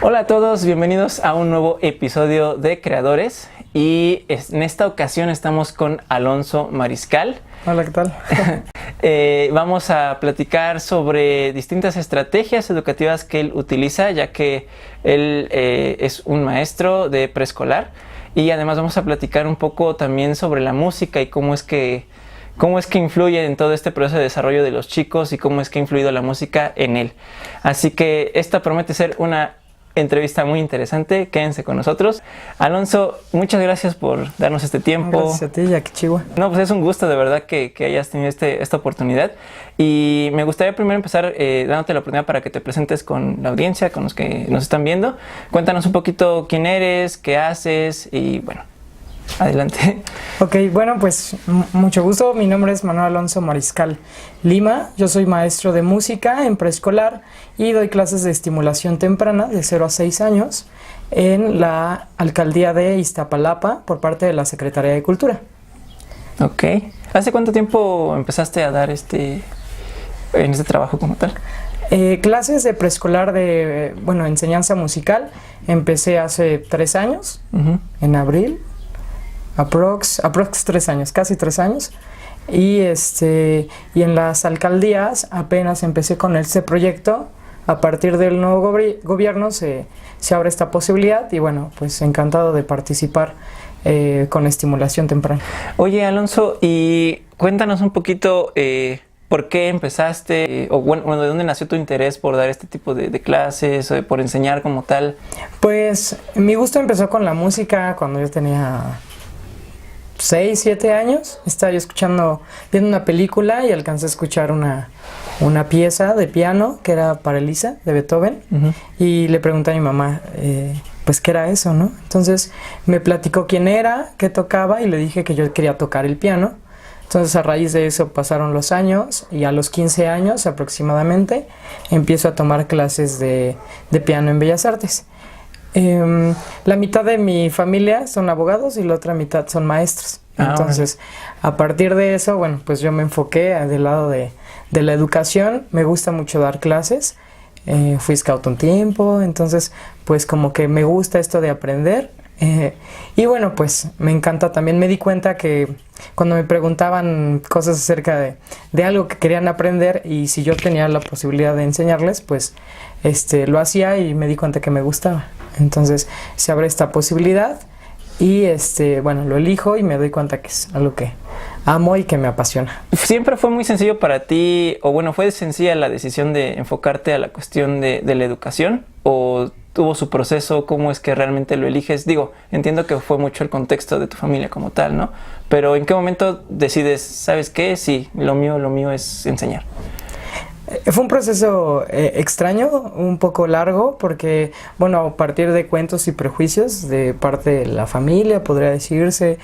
Hola a todos, bienvenidos a un nuevo episodio de Creadores y en esta ocasión estamos con Alonso Mariscal. Hola, ¿qué tal? Vamos a platicar sobre distintas estrategias educativas que él utiliza, ya que él es un maestro de preescolar, y además vamos a platicar un poco también sobre la música y cómo es que influye en todo este proceso de desarrollo de los chicos y cómo es que ha influido la música en él. Así que esta promete ser una entrevista muy interesante. Quédense con nosotros. Alonso, muchas gracias por darnos este tiempo. Gracias a ti, Jackie Chihuahua. No, pues es un gusto de verdad que hayas tenido esta oportunidad. Y me gustaría primero empezar dándote la oportunidad para que te presentes con la audiencia, con los que nos están viendo. Cuéntanos un poquito quién eres, qué haces y bueno, adelante. Ok, bueno, pues mucho gusto. Mi nombre es Manuel Alonso Mariscal Lima. Yo soy maestro de música en preescolar y doy clases de estimulación temprana de 0 a 6 años en la alcaldía de Iztapalapa por parte de la Secretaría de Cultura. Ok. ¿Hace cuánto tiempo empezaste a dar en este trabajo como tal? Clases de preescolar de, enseñanza musical. Empecé hace 3 años, en abril. Aprox 3 años, casi 3 años. Y en las alcaldías apenas empecé con este proyecto. A partir del nuevo gobierno se abre esta posibilidad y bueno, pues encantado de participar con estimulación temprana. Oye, Alonso, y cuéntanos un poquito por qué empezaste, o bueno, ¿de dónde nació tu interés por dar este tipo de clases, o por enseñar como tal? Pues mi gusto empezó con la música cuando yo tenía 6, 7 años. Estaba yo viendo una película y alcancé a escuchar una pieza de piano que era para Elisa, de Beethoven. Y le pregunté a mi mamá, pues qué era eso, ¿no? Entonces me platicó quién era, qué tocaba y le dije que yo quería tocar el piano. Entonces a raíz de eso pasaron los años y a los 15 años aproximadamente empiezo a tomar clases de piano en Bellas Artes. La mitad de mi familia son abogados y la otra mitad son maestros. Entonces, a partir de eso, bueno, pues yo me enfoqué del lado de la educación. Me gusta mucho dar clases. Fui scout un tiempo, entonces, pues como que me gusta esto de aprender. Y bueno, pues me encanta también. Me di cuenta que cuando me preguntaban cosas acerca de algo que querían aprender y si yo tenía la posibilidad de enseñarles, pues lo hacía y me di cuenta que me gustaba. Entonces se abre esta posibilidad y lo elijo y me doy cuenta que es algo que amo y que me apasiona. ¿Siempre fue muy sencillo para ti, o bueno, fue sencilla la decisión de enfocarte a la cuestión de la educación, o tuvo su proceso? ¿Cómo es que realmente lo eliges? Digo, entiendo que fue mucho el contexto de tu familia como tal, ¿no? Pero ¿en qué momento decides, sabes qué? Sí, lo mío es enseñar. Fue un proceso extraño, un poco largo, porque, bueno, a partir de cuentos y prejuicios de parte de la familia, podría decirse,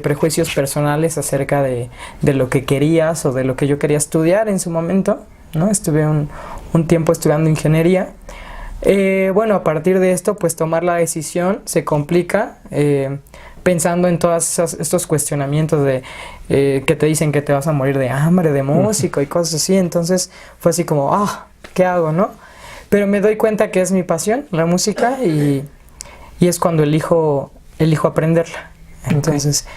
prejuicios personales acerca de lo que querías o de lo que yo quería estudiar en su momento, ¿no? Estuve un tiempo estudiando ingeniería. A partir de esto, pues tomar la decisión se complica, pensando en todos estos cuestionamientos de que te dicen que te vas a morir de hambre, de músico y cosas así. Entonces fue así como, ¿qué hago, no? Pero me doy cuenta que es mi pasión, la música, y es cuando elijo aprenderla. Entonces,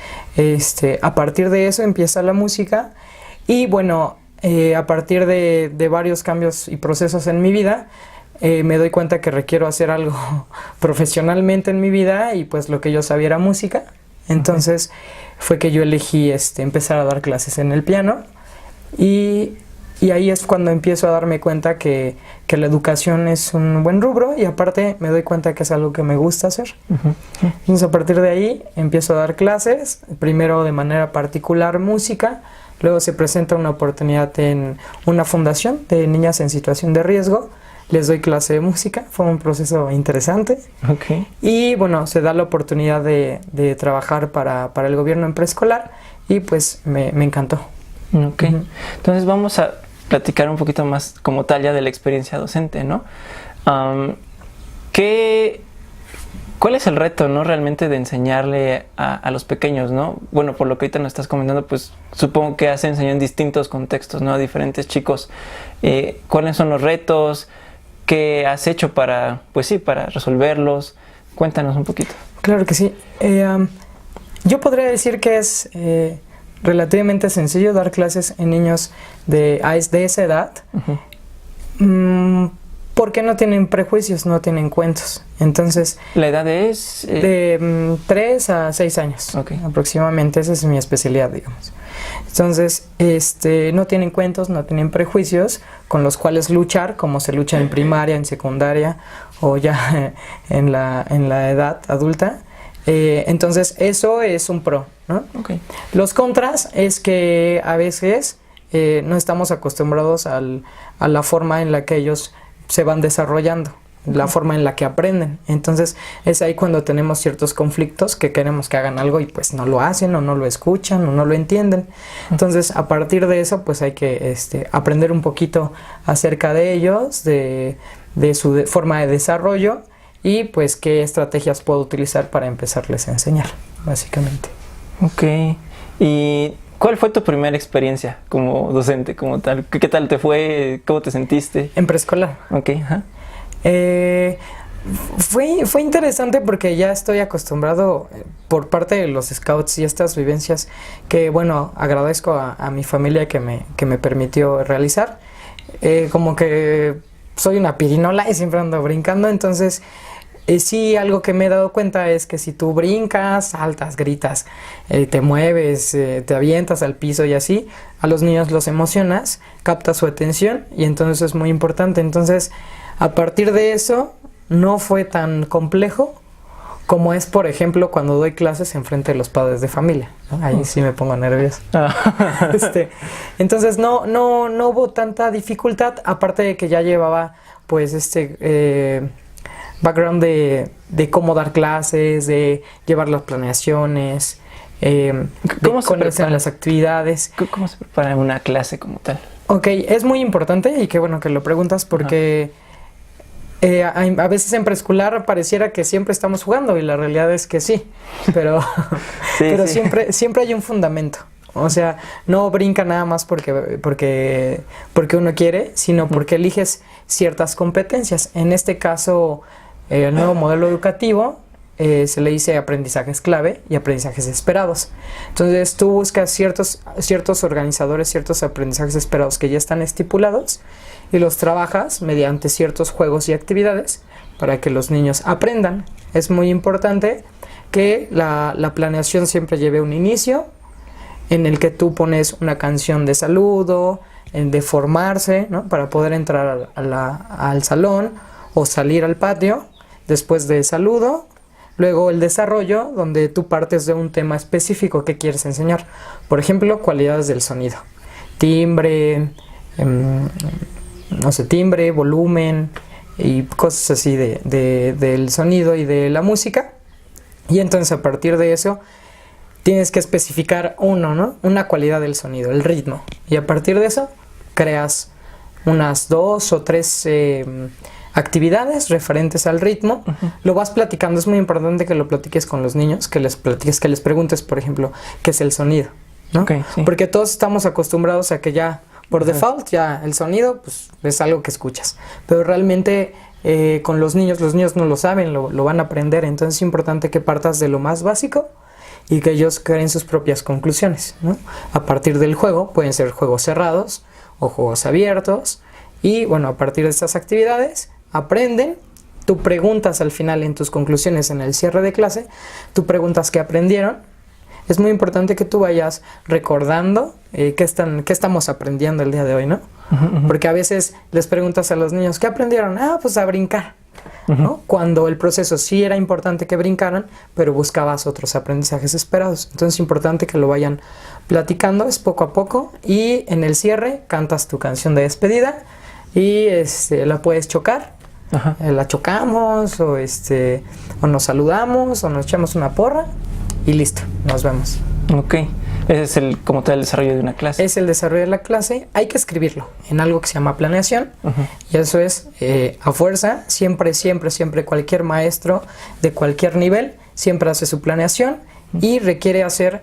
a partir de eso empieza la música y bueno, a partir de varios cambios y procesos en mi vida, me doy cuenta que requiero hacer algo profesionalmente en mi vida y pues lo que yo sabía era música. Entonces fue que yo elegí empezar a dar clases en el piano y ahí es cuando empiezo a darme cuenta que la educación es un buen rubro y aparte me doy cuenta que es algo que me gusta hacer. Entonces a partir de ahí empiezo a dar clases, primero de manera particular música, luego se presenta una oportunidad en una fundación de niñas en situación de riesgo. Les doy clase de música, fue un proceso interesante. Okay. Y bueno, se da la oportunidad de trabajar para el gobierno en preescolar y pues me encantó. Ok, entonces vamos a platicar un poquito más como tal ya de la experiencia docente, ¿no? ¿Cuál es el reto, no, realmente de enseñarle a los pequeños, no? Bueno, por lo que ahorita nos estás comentando, pues supongo que has enseñado en distintos contextos, ¿no? A diferentes chicos. ¿Cuáles son los retos? qué has hecho para, pues sí, para resolverlos. Cuéntanos un poquito. Claro que sí. Yo podría decir que es relativamente sencillo dar clases en niños de esa edad. Porque no tienen prejuicios, no tienen cuentos. Entonces, ¿la edad es? De 3 a 6 años, aproximadamente. Esa es mi especialidad, digamos. Entonces, no tienen cuentos, no tienen prejuicios con los cuales luchar, como se lucha en primaria, en secundaria o ya en la edad adulta. Entonces, eso es un pro, ¿no? Los contras es que a veces no estamos acostumbrados a la forma en la que ellos se van desarrollando, la forma en la que aprenden. Entonces es ahí cuando tenemos ciertos conflictos que queremos que hagan algo y pues no lo hacen o no lo escuchan o no lo entienden. Entonces a partir de eso pues hay que aprender un poquito acerca de ellos, de su forma de desarrollo y pues qué estrategias puedo utilizar para empezarles a enseñar, básicamente. Ok. ¿Y cuál fue tu primera experiencia como docente, como tal? ¿Qué tal te fue? ¿Cómo te sentiste? En preescolar. Ok, ajá. Fue interesante porque ya estoy acostumbrado por parte de los scouts y estas vivencias que, bueno, agradezco a mi familia que me permitió realizar. Como que soy una pirinola y siempre ando brincando, entonces sí, algo que me he dado cuenta es que si tú brincas, saltas, gritas, te mueves, te avientas al piso y así, a los niños los emocionas, captas su atención y entonces es muy importante. Entonces, a partir de eso, no fue tan complejo como es, por ejemplo, cuando doy clases en frente de los padres de familia, ¿no? Ahí sí me pongo nervioso. Entonces, no hubo tanta dificultad, aparte de que ya llevaba, pues, background de cómo dar clases, de llevar las planeaciones, ¿cómo se prepara las actividades? ¿Cómo se prepara una clase como tal? Ok, es muy importante y qué bueno que lo preguntas porque a veces en preescolar pareciera que siempre estamos jugando y la realidad es que sí, pero, pero sí. Siempre hay un fundamento. O sea, no brinca nada más porque uno quiere, sino porque eliges ciertas competencias. En este caso, el nuevo modelo educativo se le dice aprendizajes clave y aprendizajes esperados. Entonces tú buscas ciertos organizadores, ciertos aprendizajes esperados que ya están estipulados y los trabajas mediante ciertos juegos y actividades para que los niños aprendan. Es muy importante que la planeación siempre lleve un inicio en el que tú pones una canción de saludo, de formarse, ¿no? Para poder entrar al salón o salir al patio después del saludo. Luego el desarrollo, donde tú partes de un tema específico que quieres enseñar. Por ejemplo, cualidades del sonido. Timbre, timbre, volumen y cosas así del sonido y de la música. Y entonces a partir de eso tienes que especificar una cualidad del sonido, el ritmo. Y a partir de eso creas unas 2 o 3 actividades referentes al ritmo. Lo vas platicando, es muy importante que lo platiques con los niños, que les preguntes, por ejemplo, qué es el sonido, ¿no? Sí. Porque todos estamos acostumbrados a que ya por default ya el sonido pues es algo que escuchas, pero realmente con los niños no lo saben, lo van a aprender. Entonces es importante que partas de lo más básico y que ellos creen sus propias conclusiones, ¿no? A partir del juego, pueden ser juegos cerrados o juegos abiertos, y bueno, a partir de estas actividades aprenden. Tú preguntas al final en tus conclusiones, en el cierre de clase, tú preguntas qué aprendieron. Es muy importante que tú vayas recordando qué estamos aprendiendo el día de hoy, ¿no? Porque a veces les preguntas a los niños, ¿qué aprendieron? Pues a brincar, ¿no? Cuando el proceso sí era importante que brincaran, pero buscabas otros aprendizajes esperados. Entonces es importante que lo vayan platicando, es poco a poco, y en el cierre cantas tu canción de despedida y la puedes chocar. La chocamos o nos saludamos o nos echamos una porra y listo, nos vemos. Ok, ese es como tal el desarrollo de una clase. Es el desarrollo de la clase. Hay que escribirlo en algo que se llama planeación. Y eso es a fuerza. Siempre cualquier maestro de cualquier nivel siempre hace su planeación y requiere hacer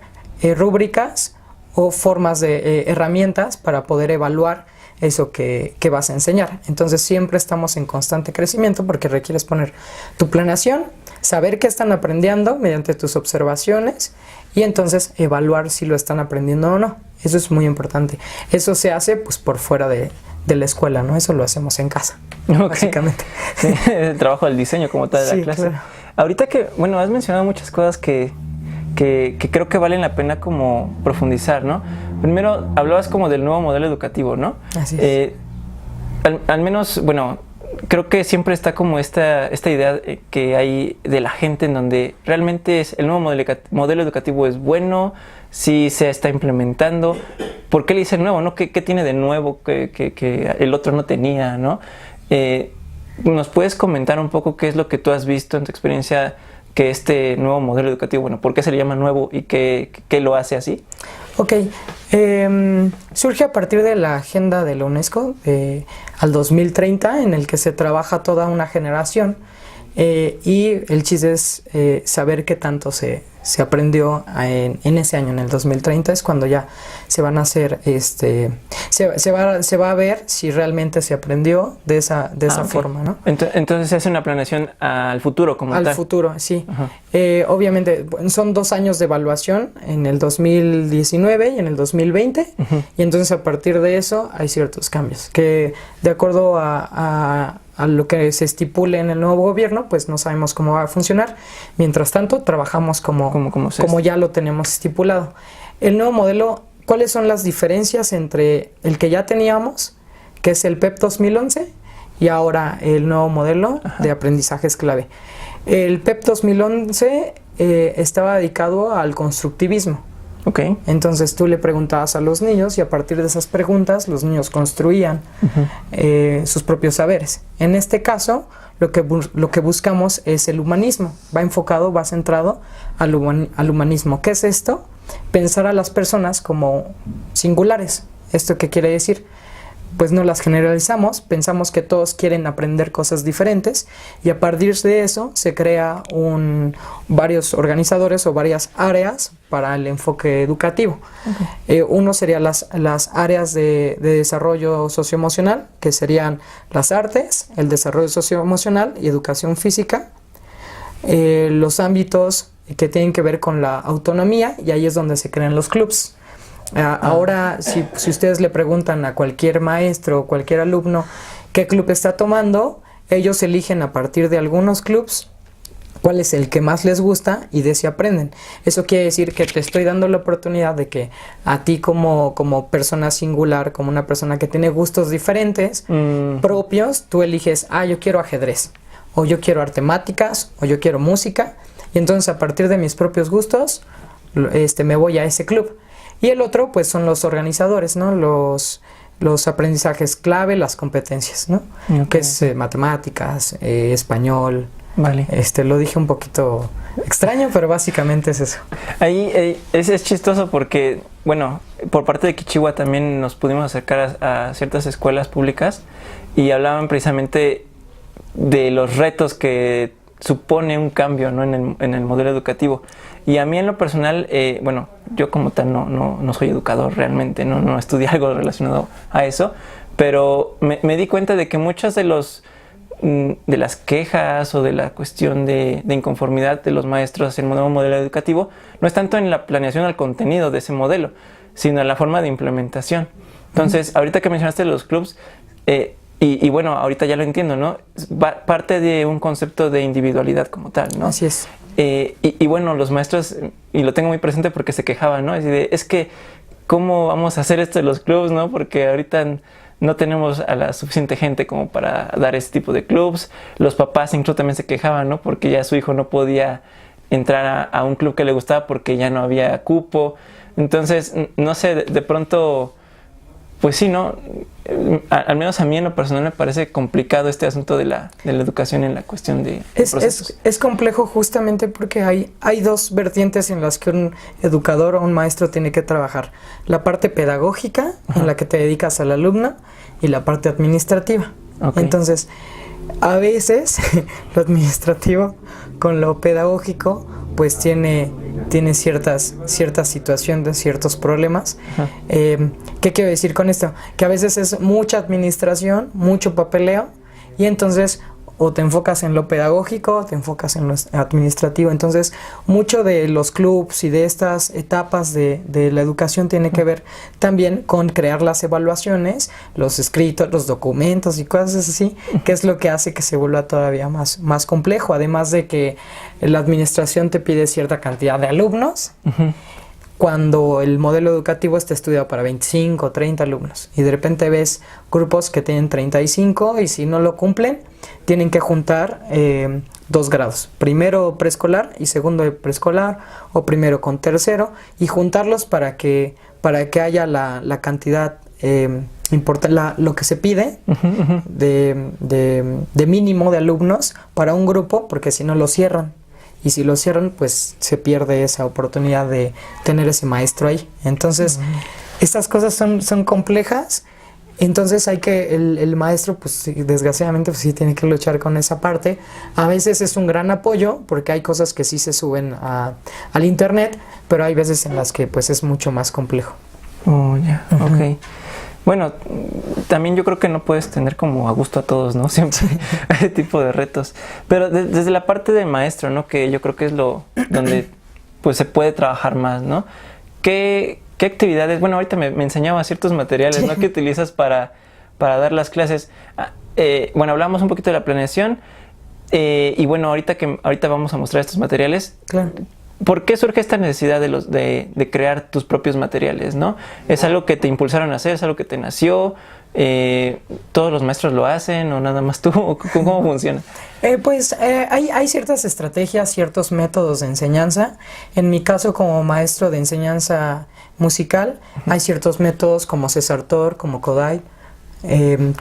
rúbricas o formas de herramientas para poder evaluar eso que vas a enseñar. Entonces siempre estamos en constante crecimiento porque requieres poner tu planeación, saber qué están aprendiendo mediante tus observaciones y entonces evaluar si lo están aprendiendo o no. Eso es muy importante. Eso se hace pues por fuera de la escuela, ¿no? Eso lo hacemos en casa, básicamente. Sí, el trabajo del diseño como tal de la clase. Claro. Ahorita que, bueno, has mencionado muchas cosas que creo que valen la pena como profundizar, ¿no? Primero, hablabas como del nuevo modelo educativo, ¿no? Así es. Al menos, bueno, creo que siempre está como esta idea que hay de la gente en donde realmente el nuevo modelo educativo es bueno, si se está implementando. ¿Por qué le dicen nuevo, no? ¿Qué tiene de nuevo que el otro no tenía, no? ¿Nos puedes comentar un poco qué es lo que tú has visto en tu experiencia que este nuevo modelo educativo, bueno, por qué se le llama nuevo y qué lo hace así? Ok, surge a partir de la agenda de la UNESCO al 2030, en el que se trabaja toda una generación y el chiste es saber qué tanto se aprendió en ese año, en el 2030, es cuando ya se van a hacer, se va a ver si realmente se aprendió de esa okay. forma, ¿no? Entonces se hace una planeación al futuro como tal. Al futuro, sí. Obviamente son 2 años de evaluación, en el 2019 y en el 2020, y entonces a partir de eso hay ciertos cambios, que de acuerdo a lo que se estipule en el nuevo gobierno, pues no sabemos cómo va a funcionar. Mientras tanto, trabajamos como ya lo tenemos estipulado. El nuevo modelo, ¿cuáles son las diferencias entre el que ya teníamos, que es el PEP 2011, y ahora el nuevo modelo de aprendizajes clave? El PEP 2011 estaba dedicado al constructivismo. Okay. Entonces tú le preguntabas a los niños y a partir de esas preguntas los niños construían sus propios saberes. En este caso lo que buscamos es el humanismo. Va centrado al humanismo. ¿Qué es esto? Pensar a las personas como singulares. ¿Esto qué quiere decir? Pues no las generalizamos, pensamos que todos quieren aprender cosas diferentes y a partir de eso se crea varios organizadores o varias áreas para el enfoque educativo. Uno sería las áreas de desarrollo socioemocional, que serían las artes, el desarrollo socioemocional y educación física, los ámbitos que tienen que ver con la autonomía, y ahí es donde se crean los clubs. Ahora, si ustedes le preguntan a cualquier maestro o cualquier alumno qué club está tomando, ellos eligen a partir de algunos clubs cuál es el que más les gusta y de ese aprenden. Eso quiere decir que te estoy dando la oportunidad de que a ti como persona singular, como una persona que tiene gustos diferentes, propios, tú eliges, yo quiero ajedrez, o yo quiero matemáticas, o yo quiero música, y entonces a partir de mis propios gustos me voy a ese club. Y el otro, pues, son los organizadores, ¿no? Los aprendizajes clave, las competencias, ¿no? Okay. Que es matemáticas, español. Vale. Lo dije un poquito extraño, pero básicamente es eso. Ahí es chistoso porque, bueno, por parte de Kichihua también nos pudimos acercar a ciertas escuelas públicas y hablaban precisamente de los retos que supone un cambio, ¿no? en el modelo educativo. Y a mí en lo personal, bueno, yo como tal no soy educador realmente, no estudié algo relacionado a eso, pero me di cuenta de que muchas de las quejas o de la cuestión de inconformidad de los maestros hacia el nuevo modelo educativo no es tanto en la planeación al contenido de ese modelo, sino en la forma de implementación. Entonces, ahorita que mencionaste los clubs, y bueno, ahorita ya lo entiendo, ¿no? Parte de un concepto de individualidad como tal, ¿no? Así es. Y bueno, los maestros, y lo tengo muy presente porque se quejaban, ¿no? Es que, ¿cómo vamos a hacer esto de los clubs, no? Porque ahorita no tenemos a la suficiente gente como para dar este tipo de clubs. Los papás incluso también se quejaban, ¿no? Porque ya su hijo no podía entrar a un club que le gustaba porque ya no había cupo. Entonces, no sé, de pronto, pues sí, ¿no? Al menos a mí en lo personal me parece complicado este asunto de la educación en la cuestión de procesos. Es complejo justamente porque hay dos vertientes en las que un educador o un maestro tiene que trabajar. La parte pedagógica, en la que te dedicas al alumno, y la parte administrativa. Okay. Entonces, a veces lo administrativo con lo pedagógico pues tiene tiene ciertas situaciones, ciertos problemas. ¿Qué quiero decir con esto? Que a veces es mucha administración, mucho papeleo, y entonces o te enfocas en lo pedagógico o te enfocas en lo administrativo. Entonces, mucho de los clubs y de estas etapas de la educación tiene que ver también con crear las evaluaciones, los escritos, los documentos y cosas así, que es lo que hace que se vuelva todavía más complejo. Además de que la administración te pide cierta cantidad de alumnos, cuando el modelo educativo está estudiado para 25 o 30 alumnos, y de repente ves grupos que tienen 35 y si no lo cumplen, tienen que juntar 2 grados, primero preescolar y segundo de preescolar, o primero con tercero, y juntarlos para que haya la cantidad lo que se pide de mínimo de alumnos para un grupo, porque si no lo cierran. Y si lo cierran, pues se pierde esa oportunidad de tener ese maestro ahí. Entonces, estas cosas son complejas. Entonces el maestro, pues desgraciadamente, pues sí tiene que luchar con esa parte. A veces es un gran apoyo, porque hay cosas que sí se suben al internet, pero hay veces en las que pues es mucho más complejo. Oh, ya, ok. Bueno, también yo creo que no puedes tener como a gusto a todos, ¿no? Siempre hay ese tipo de retos. Pero desde la parte del maestro, ¿no? Que yo creo que es donde pues se puede trabajar más, ¿no? ¿Qué actividades? Bueno, ahorita me enseñaba ciertos materiales, ¿no? Que utilizas para dar las clases. Bueno, hablamos un poquito de la planeación. Y bueno, ahorita vamos a mostrar estos materiales. Claro. ¿Por qué surge esta necesidad de crear tus propios materiales, ¿no? ¿Es algo que te impulsaron a hacer? ¿Es algo que te nació? ¿Todos los maestros lo hacen o nada más tú? ¿Cómo funciona? Hay ciertas estrategias, ciertos métodos de enseñanza. En mi caso, como maestro de enseñanza musical, hay ciertos métodos como César Thor, como Kodály,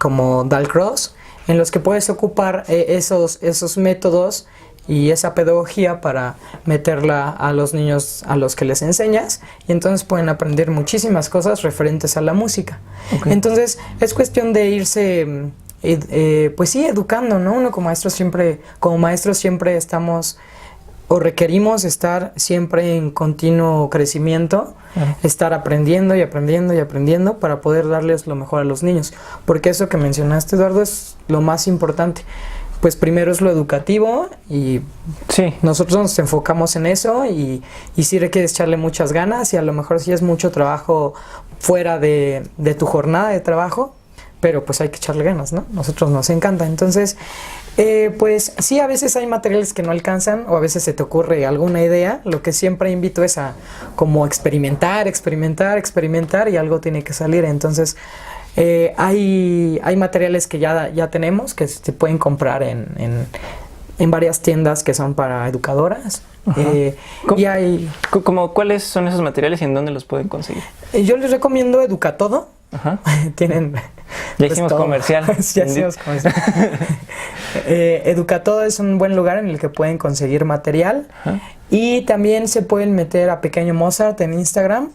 como Dalcross, en los que puedes ocupar esos métodos y esa pedagogía para meterla a los niños a los que les enseñas, y entonces pueden aprender muchísimas cosas referentes a la música. Okay. Entonces es cuestión de irse pues sí, educando, ¿no? Uno como maestro siempre estamos o requerimos estar siempre en continuo crecimiento, estar aprendiendo y aprendiendo y aprendiendo para poder darles lo mejor a los niños, porque eso que mencionaste, Eduardo, es lo más importante. Pues primero es lo educativo, y sí, nosotros nos enfocamos en eso, y sí requieres echarle muchas ganas, y a lo mejor sí es mucho trabajo fuera de tu jornada de trabajo, pero pues hay que echarle ganas, ¿no? Nosotros nos encanta. Entonces, pues sí, a veces hay materiales que no alcanzan, o a veces se te ocurre alguna idea. Lo que siempre invito es a como experimentar, y algo tiene que salir. Entonces, hay materiales que ya tenemos, que se pueden comprar en varias tiendas que son para educadoras. ¿Cuáles son esos materiales y en dónde los pueden conseguir? Yo les recomiendo Educatodo. Tienen... Ya hicimos comercial. Educatodo es un buen lugar en el que pueden conseguir material. Y también se pueden meter a Pequeño Mozart en Instagram.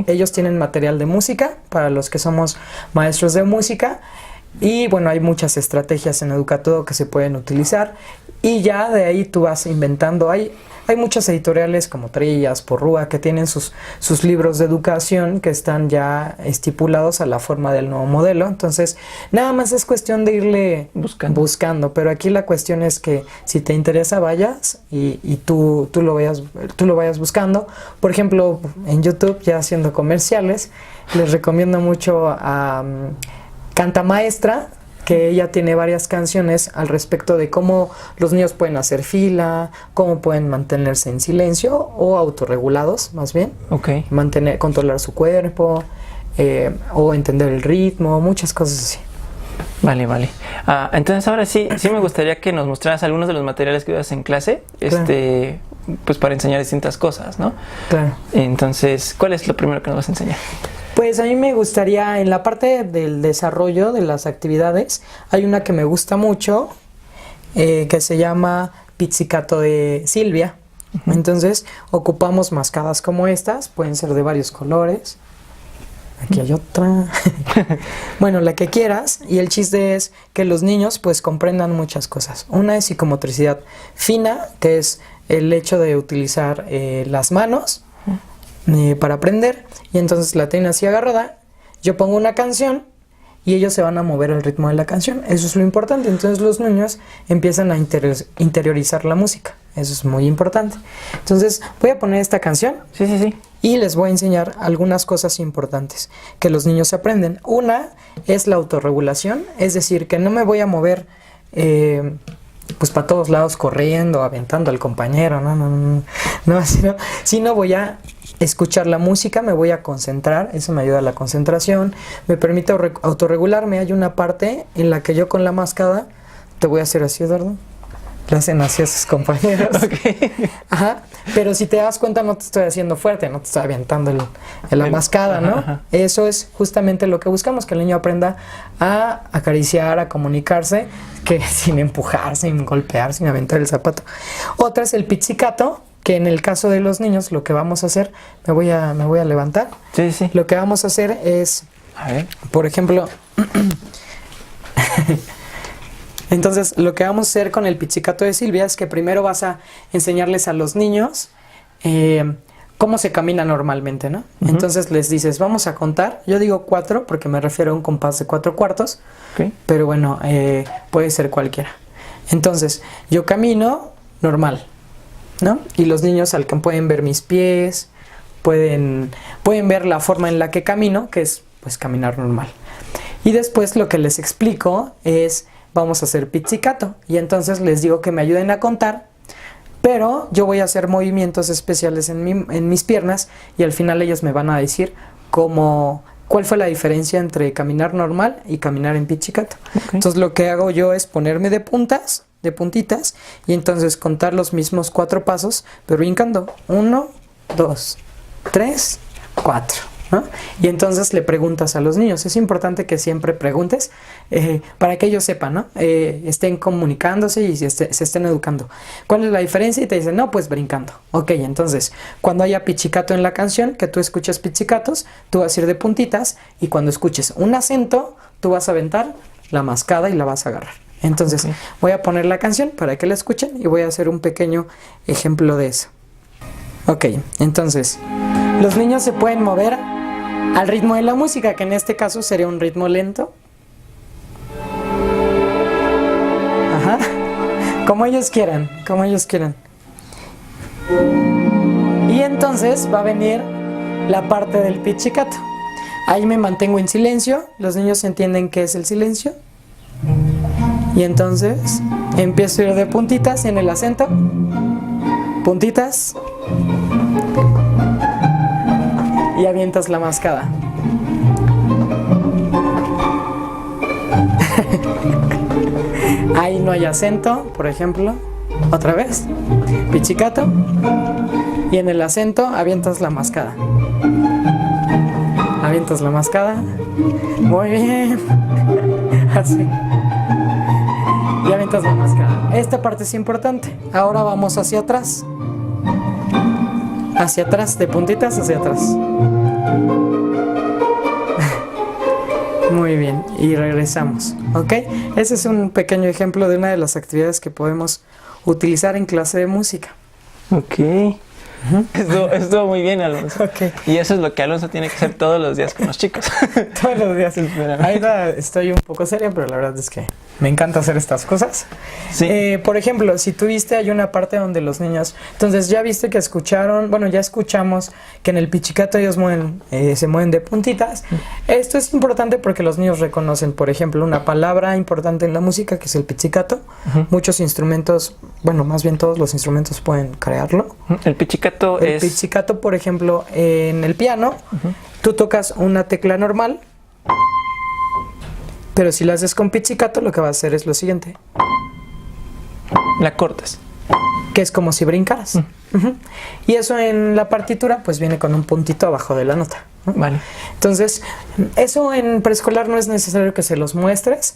Ellos tienen material de música para los que somos maestros de música. Y bueno, hay muchas estrategias en Educatodo que se pueden utilizar. Y ya de ahí tú vas inventando. Hay muchas editoriales como Trillas, Porrúa, que tienen sus libros de educación que están ya estipulados a la forma del nuevo modelo. Entonces, nada más es cuestión de irle buscando. Pero aquí la cuestión es que si te interesa, vayas y tú lo vayas buscando. Por ejemplo, en YouTube, ya haciendo comerciales, les recomiendo mucho a Canta Maestra, que ella tiene varias canciones al respecto de cómo los niños pueden hacer fila, cómo pueden mantenerse en silencio o autorregulados, más bien. Controlar su cuerpo, o entender el ritmo, muchas cosas así. Vale. Entonces ahora sí me gustaría que nos mostraras algunos de los materiales que usas en clase, pues para enseñar distintas cosas, ¿no? Claro. Entonces, ¿cuál es lo primero que nos vas a enseñar? Pues a mí me gustaría, en la parte del desarrollo de las actividades, hay una que me gusta mucho, que se llama Pizzicato de Silvia. Entonces, ocupamos mascadas como estas, pueden ser de varios colores. Aquí hay otra. Bueno, la que quieras, y el chiste es que los niños pues comprendan muchas cosas. Una es psicomotricidad fina, que es el hecho de utilizar las manos para aprender, y entonces la tienen así agarrada, yo pongo una canción y ellos se van a mover al ritmo de la canción. Eso es lo importante. Entonces los niños empiezan a interiorizar la música. Eso es muy importante. Entonces voy a poner esta canción. Sí, sí, sí. Y les voy a enseñar algunas cosas importantes que los niños aprenden. Una es la autorregulación, es decir, que no me voy a mover pues para todos lados corriendo, aventando al compañero, sino voy a escuchar la música, me voy a concentrar, eso me ayuda a la concentración, me permite autorregularme. Hay una parte en la que yo con la mascada, te voy a hacer así, Eduardo, le hacen así a sus compañeros. Okay. Ajá, pero si te das cuenta no te estoy haciendo fuerte, no te estoy aventando la mascada, ¿no? Ajá. Eso es justamente lo que buscamos, que el niño aprenda a acariciar, a comunicarse, que sin empujar, sin golpear, sin aventar el zapato. Otra es el pizzicato, que en el caso de los niños lo que vamos a hacer, me voy a levantar. Sí, sí. Lo que vamos a hacer es, a ver, por ejemplo, entonces lo que vamos a hacer con el pizzicato de Silvia es que primero vas a enseñarles a los niños cómo se camina normalmente, ¿no? Entonces les dices, vamos a contar, yo digo 4 porque me refiero a un compás de 4 cuartos, pero bueno, puede ser cualquiera. Entonces, yo camino normal, ¿no? Y los niños pueden ver mis pies, pueden ver la forma en la que camino, que es pues caminar normal. Y después lo que les explico es, vamos a hacer pizzicato, y entonces les digo que me ayuden a contar, pero yo voy a hacer movimientos especiales en mis piernas, y al final ellos me van a decir cuál fue la diferencia entre caminar normal y caminar en pizzicato. Entonces lo que hago yo es ponerme de puntitas, y entonces contar los mismos 4 pasos, pero brincando. 1, 2, 3, 4, ¿no? Y entonces le preguntas a los niños. Es importante que siempre preguntes para que ellos sepan, ¿no? Estén comunicándose y se estén educando. ¿Cuál es la diferencia? Y te dicen, no, pues brincando. Ok, entonces, cuando haya pizzicato en la canción, que tú escuches pizzicatos, tú vas a ir de puntitas, y cuando escuches un acento, tú vas a aventar la mascada y la vas a agarrar. Entonces, voy a poner la canción para que la escuchen y voy a hacer un pequeño ejemplo de eso. Ok, entonces, los niños se pueden mover al ritmo de la música, que en este caso sería un ritmo lento. Ajá, como ellos quieran. Y entonces va a venir la parte del pizzicato. Ahí me mantengo en silencio, los niños entienden qué es el silencio. Y entonces empiezo a ir de puntitas en el acento. Puntitas. Y avientas la mascada. Ahí no hay acento, por ejemplo. Otra vez. Pizzicato. Y en el acento avientas la mascada. Avientas la mascada. Muy bien. Así. Y avientas la mascada. Esta parte es importante. Ahora vamos hacia atrás. Hacia atrás, de puntitas hacia atrás. Muy bien, y regresamos, ¿ok? Ese es un pequeño ejemplo de una de las actividades que podemos utilizar en clase de música. Ok. Estuvo muy bien, Alonso. Okay. Y eso es lo que Alonso tiene que hacer todos los días con los chicos. Todos los días. Ahorita estoy un poco seria, pero la verdad es que me encanta hacer estas cosas. Sí. Por ejemplo, si tuviste, hay una parte donde los niños... Entonces ya viste que ya escuchamos que en el pizzicato ellos se mueven de puntitas. Esto es importante porque los niños reconocen, por ejemplo, una palabra importante en la música, que es el pizzicato. Muchos instrumentos, más bien todos los instrumentos pueden crearlo. El pizzicato, por ejemplo, en el piano, tú tocas una tecla normal, pero si la haces con pizzicato, lo que vas a hacer es lo siguiente. La cortas. Que es como si brincaras. Y eso en la partitura, pues viene con un puntito abajo de la nota, ¿no? Vale. Entonces, eso en preescolar no es necesario que se los muestres,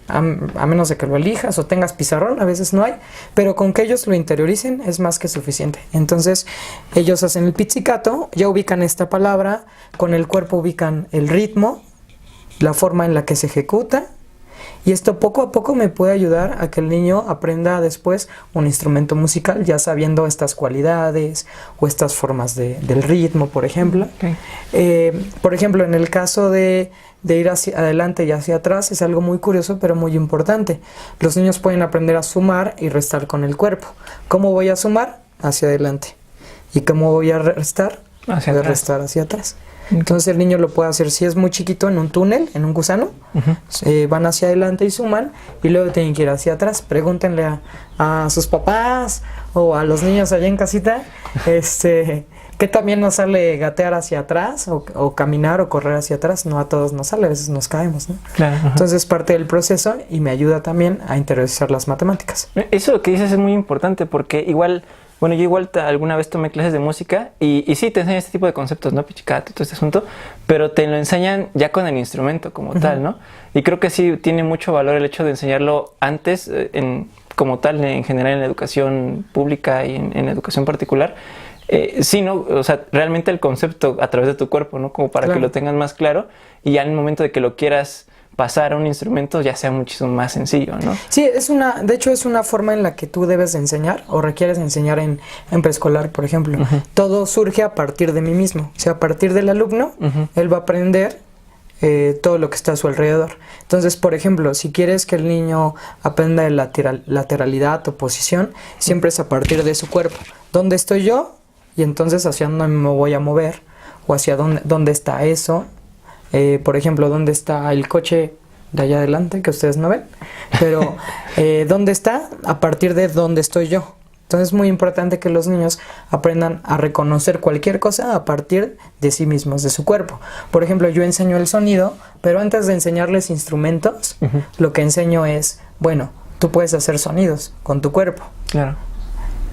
a menos de que lo elijas o tengas pizarrón, a veces no hay, pero con que ellos lo interioricen es más que suficiente. Entonces ellos hacen el pizzicato, ya ubican esta palabra, con el cuerpo ubican el ritmo, la forma en la que se ejecuta, Y esto poco a poco me puede ayudar a que el niño aprenda después un instrumento musical, ya sabiendo estas cualidades o estas formas del ritmo, por ejemplo. Por ejemplo, en el caso de ir hacia adelante y hacia atrás es algo muy curioso pero muy importante. Los niños pueden aprender a sumar y restar con el cuerpo. ¿Cómo voy a sumar? Hacia adelante. ¿Y cómo voy a restar? Hacia voy atrás. a restar hacia atrás. Entonces el niño lo puede hacer si es muy chiquito en un túnel, en un gusano. Van hacia adelante y suman y luego tienen que ir hacia atrás. Pregúntenle a sus papás o a los niños allá en casita que también nos sale gatear hacia atrás o caminar o correr hacia atrás. No a todos nos sale, a veces nos caemos, ¿no? Claro. Entonces es parte del proceso y me ayuda también a interiorizar las matemáticas. Eso que dices es muy importante porque igual, bueno, yo igual alguna vez tomé clases de música y sí te enseñan este tipo de conceptos, ¿no? Pichicato, todo este asunto, pero te lo enseñan ya con el instrumento como tal, ¿no? Y creo que sí tiene mucho valor el hecho de enseñarlo antes, como tal, en general en la educación pública y en la educación particular. Sí, ¿no? O sea, realmente el concepto a través de tu cuerpo, ¿no? Como para que lo tengas más claro y ya en el momento de que lo quieras pasar a un instrumento ya sea muchísimo más sencillo, ¿no? Sí, de hecho es una forma en la que tú debes de enseñar o requieres enseñar en preescolar, por ejemplo. Todo surge a partir de mí mismo, o sea, a partir del alumno, él va a aprender todo lo que está a su alrededor. Entonces, por ejemplo, si quieres que el niño aprenda de lateralidad o posición, siempre es a partir de su cuerpo. ¿Dónde estoy yo? Y entonces hacia dónde me voy a mover o hacia dónde está eso. Por ejemplo, dónde está el coche de allá adelante que ustedes no ven, pero dónde está a partir de dónde estoy yo. Entonces es muy importante que los niños aprendan a reconocer cualquier cosa a partir de sí mismos, de su cuerpo. Por ejemplo, yo enseño el sonido, pero antes de enseñarles instrumentos, lo que enseño es, bueno, tú puedes hacer sonidos con tu cuerpo. Claro.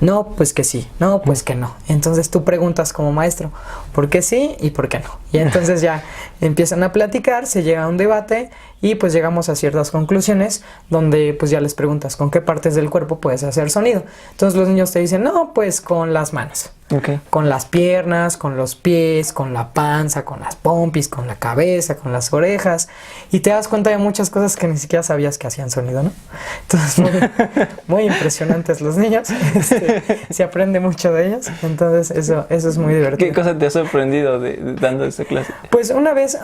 No, pues que sí, no, pues que no. Entonces tú preguntas como maestro, ¿por qué sí y por qué no? Y entonces ya empiezan a platicar, se llega a un debate y pues llegamos a ciertas conclusiones donde pues ya les preguntas con qué partes del cuerpo puedes hacer sonido. Entonces los niños te dicen, no, pues con las manos. Con las piernas, con los pies, con la panza, con las pompis, con la cabeza, con las orejas. Y te das cuenta de muchas cosas que ni siquiera sabías que hacían sonido, ¿no? Entonces, muy impresionantes los niños. Se aprende mucho de ellos. Entonces, eso es muy divertido. ¿Qué cosa te ha sorprendido dando esa clase? Pues una vez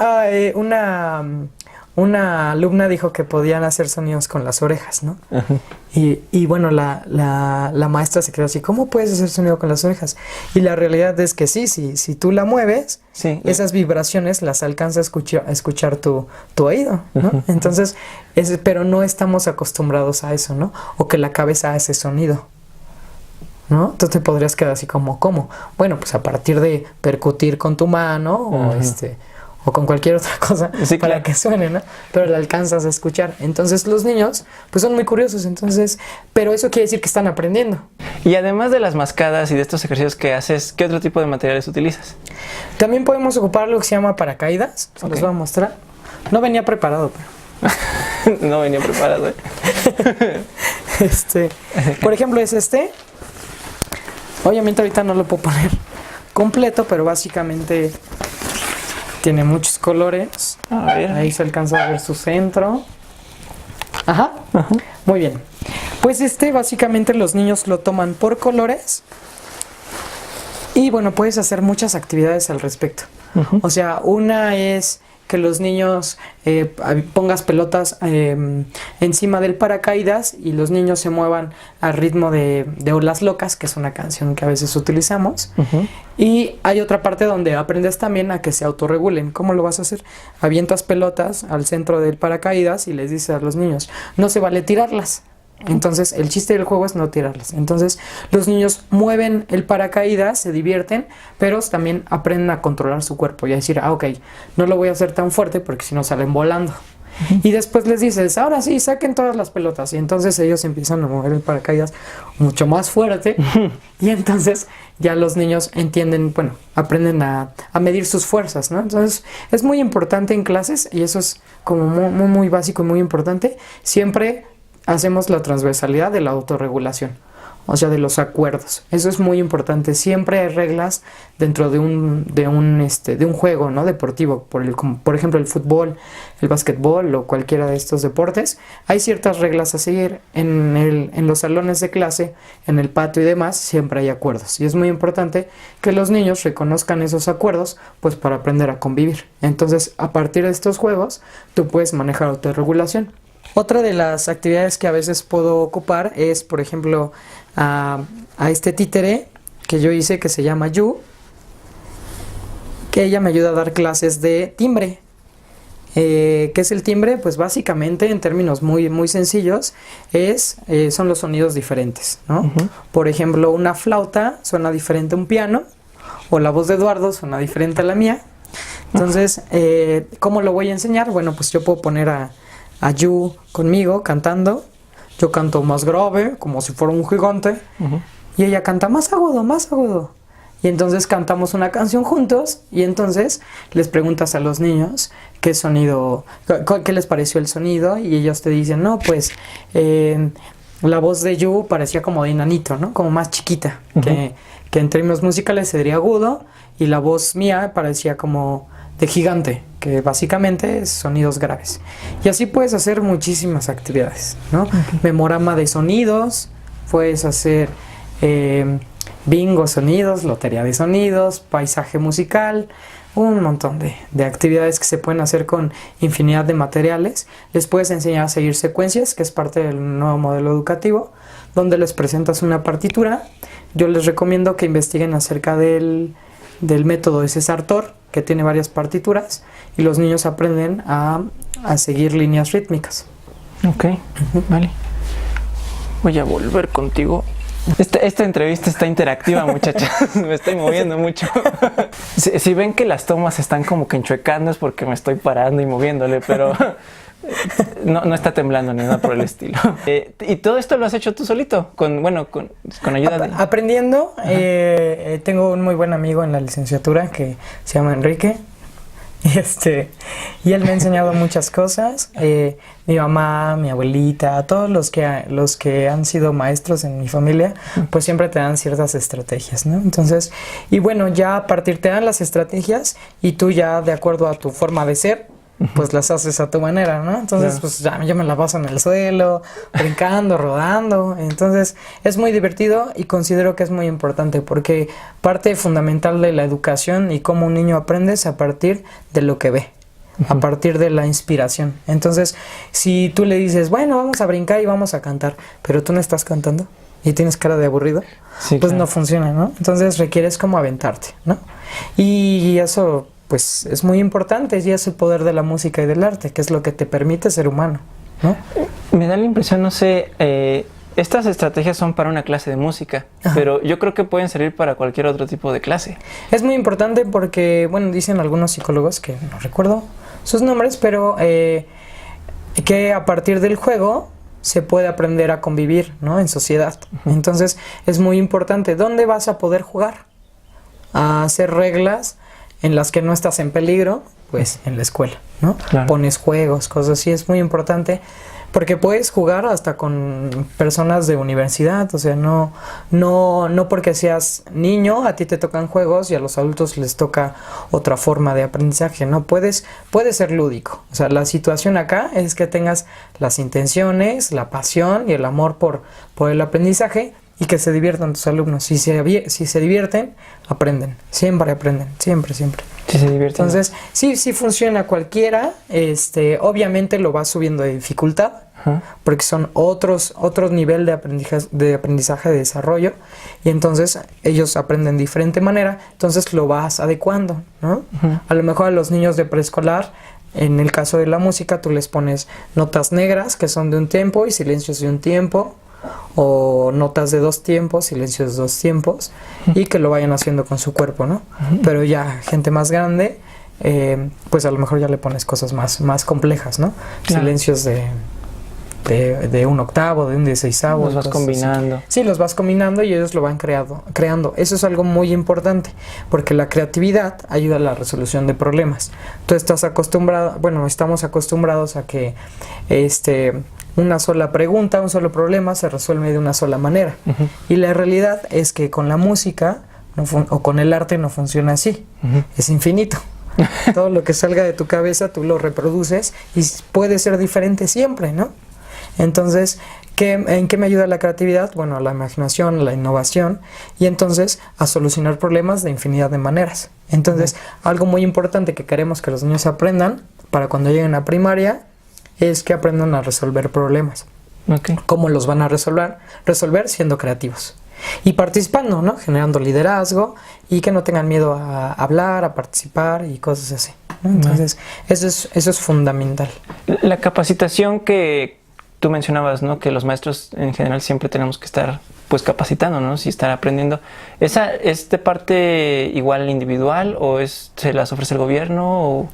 una alumna dijo que podían hacer sonidos con las orejas, ¿no? Y bueno, la maestra se quedó así, ¿cómo puedes hacer sonido con las orejas? Y la realidad es que sí, si tú la mueves, esas vibraciones las alcanza a escuchar tu oído, ¿no? Entonces, pero no estamos acostumbrados a eso, ¿no? O que la cabeza hace sonido, ¿no? Entonces te podrías quedar así como, ¿cómo? Bueno, pues a partir de percutir con tu mano o con cualquier otra cosa para que suene, ¿no? Pero la alcanzas a escuchar. Entonces los niños pues son muy curiosos, pero eso quiere decir que están aprendiendo. Y además de las mascadas y de estos ejercicios que haces, ¿qué otro tipo de materiales utilizas? También podemos ocupar lo que se llama paracaídas. Se los voy a mostrar. No venía preparado, pero... No venía preparado, por ejemplo, es este. Obviamente ahorita no lo puedo poner completo, pero básicamente tiene muchos colores. A ver. Ahí se alcanza a ver su centro. Ajá. Muy bien. Pues básicamente los niños lo toman por colores. Y bueno, puedes hacer muchas actividades al respecto. O sea, una es que los niños pongas pelotas encima del paracaídas y los niños se muevan al ritmo de Olas Locas, que es una canción que a veces utilizamos. Y hay otra parte donde aprendes también a que se autorregulen. ¿Cómo lo vas a hacer? Avientas pelotas al centro del paracaídas y les dices a los niños, no se vale tirarlas. Entonces el chiste del juego es no tirarlas. Entonces los niños mueven el paracaídas, se divierten, pero también aprenden a controlar su cuerpo y a decir, ok, no lo voy a hacer tan fuerte porque si no salen volando. Y después les dices, ahora sí, saquen todas las pelotas. Y entonces ellos empiezan a mover el paracaídas mucho más fuerte. Y entonces ya los niños entienden, bueno, aprenden a medir sus fuerzas, ¿no? Entonces es muy importante en clases y eso es como muy, muy básico y muy importante. Siempre hacemos la transversalidad de la autorregulación. o sea, de los acuerdos. Eso es muy importante. Siempre hay reglas dentro de un juego, ¿no? Deportivo. Por ejemplo, el fútbol, el básquetbol o cualquiera de estos deportes. Hay ciertas reglas a seguir. En los salones de clase, en el patio y demás, siempre hay acuerdos. Y es muy importante que los niños reconozcan esos acuerdos, pues para aprender a convivir. Entonces, a partir de estos juegos, tú puedes manejar autorregulación. Otra de las actividades que a veces puedo ocupar es, por ejemplo, a este títere que yo hice que se llama Yu, que ella me ayuda a dar clases de timbre. ¿Qué es el timbre? Pues básicamente, en términos muy, muy sencillos, son los sonidos diferentes, ¿no? Uh-huh. Por ejemplo, una flauta suena diferente a un piano, o la voz de Eduardo suena diferente a la mía. Entonces, ¿cómo lo voy a enseñar? Bueno, pues yo puedo poner a Yu conmigo cantando. Yo canto más grave, como si fuera un gigante, uh-huh. Y ella canta más agudo, más agudo. Y entonces cantamos una canción juntos, y entonces les preguntas a los niños qué les pareció el sonido, y ellos te dicen, no, pues la voz de Yu parecía como de enanito, ¿no? Como más chiquita, uh-huh. que en términos musicales se diría agudo, y la voz mía parecía como de gigante, que básicamente es sonidos graves. Y así puedes hacer muchísimas actividades, ¿no? Okay. Memorama de sonidos, puedes hacer bingo sonidos, lotería de sonidos, paisaje musical, un montón de actividades que se pueden hacer con infinidad de materiales. Les puedes enseñar a seguir secuencias, que es parte del nuevo modelo educativo, donde les presentas una partitura. Yo les recomiendo que investiguen acerca del método de César Thor, que tiene varias partituras, y los niños aprenden a seguir líneas rítmicas. Ok, uh-huh. Vale. Voy a volver contigo. Esta entrevista está interactiva, muchachas. Me estoy moviendo mucho. Si ven que las tomas están como que enchuecando, es porque me estoy parando y moviéndole, pero no está temblando ni nada por el estilo. ¿Y todo esto lo has hecho tú solito? Con ayuda de... Aprendiendo. Tengo un muy buen amigo en la licenciatura que se llama Enrique. Y él me ha enseñado muchas cosas. Mi mamá, mi abuelita, todos los que han sido maestros en mi familia, pues siempre te dan ciertas estrategias, ¿no? Entonces, y bueno, ya a partir te dan las estrategias, y tú ya de acuerdo a tu forma de ser, pues las haces a tu manera, ¿no? Entonces, yeah. Pues ya yo me la paso en el suelo, brincando, rodando. Entonces, es muy divertido, y considero que es muy importante, porque parte fundamental de la educación y cómo un niño aprende es a partir de lo que ve, uh-huh. A partir de la inspiración. Entonces, si tú le dices, bueno, vamos a brincar y vamos a cantar, pero tú no estás cantando y tienes cara de aburrido, sí, pues claro. No funciona, ¿no? Entonces requieres como aventarte, ¿no? Y eso... pues es muy importante, y es el poder de la música y del arte, que es lo que te permite ser humano, ¿no? Me da la impresión, no sé, estas estrategias son para una clase de música, ajá. Pero yo creo que pueden servir para cualquier otro tipo de clase. Es muy importante porque, bueno, dicen algunos psicólogos, que no recuerdo sus nombres, pero que a partir del juego se puede aprender a convivir, ¿no? En sociedad. Uh-huh. Entonces es muy importante. ¿Dónde vas a poder jugar? A hacer reglas en las que no estás en peligro, pues en la escuela, ¿no? Claro. Pones juegos, cosas así, es muy importante, porque puedes jugar hasta con personas de universidad, o sea, no porque seas niño a ti te tocan juegos y a los adultos les toca otra forma de aprendizaje, ¿no? Puedes ser lúdico, o sea, la situación acá es que tengas las intenciones, la pasión y el amor por el aprendizaje, y que se diviertan tus alumnos. Si se divierten, aprenden. Siempre aprenden. Siempre. Si se divierten. Entonces, sí funciona cualquiera. Obviamente lo vas subiendo de dificultad. Uh-huh. Porque son otros nivel de aprendizaje, de desarrollo. Y entonces ellos aprenden de diferente manera. Entonces lo vas adecuando, ¿no? Uh-huh. A lo mejor a los niños de preescolar, en el caso de la música, tú les pones notas negras, que son de un tiempo, y silencios de un tiempo. O notas de 2 tiempos, silencios de 2 tiempos, y que lo vayan haciendo con su cuerpo, ¿no? Uh-huh. Pero ya gente más grande, pues a lo mejor ya le pones cosas más complejas, ¿no? Claro. Silencios de un octavo, de un 16avo. Los vas combinando. Así. Sí, los vas combinando y ellos lo van creando. Eso es algo muy importante, porque la creatividad ayuda a la resolución de problemas. Tú estás estamos acostumbrados a que una sola pregunta, un solo problema se resuelve de una sola manera. Y la realidad es que con la música o con el arte no funciona así. Es infinito. Todo lo que salga de tu cabeza tú lo reproduces y puede ser diferente siempre, ¿no? Entonces, ¿en qué me ayuda la creatividad? Bueno, a la imaginación, a la innovación y entonces a solucionar problemas de infinidad de maneras. Entonces, algo muy importante que queremos que los niños aprendan para cuando lleguen a primaria es que aprendan a resolver problemas. ¿Cómo los van a resolver? Resolver siendo creativos. Y participando, ¿no? Generando liderazgo y que no tengan miedo a hablar, a participar y cosas así, ¿no? Entonces, eso es fundamental. La capacitación que tú mencionabas, ¿no? Que los maestros en general siempre tenemos que estar pues capacitándonos y estar aprendiendo. ¿Esa es de parte igual individual o se las ofrece el gobierno? O...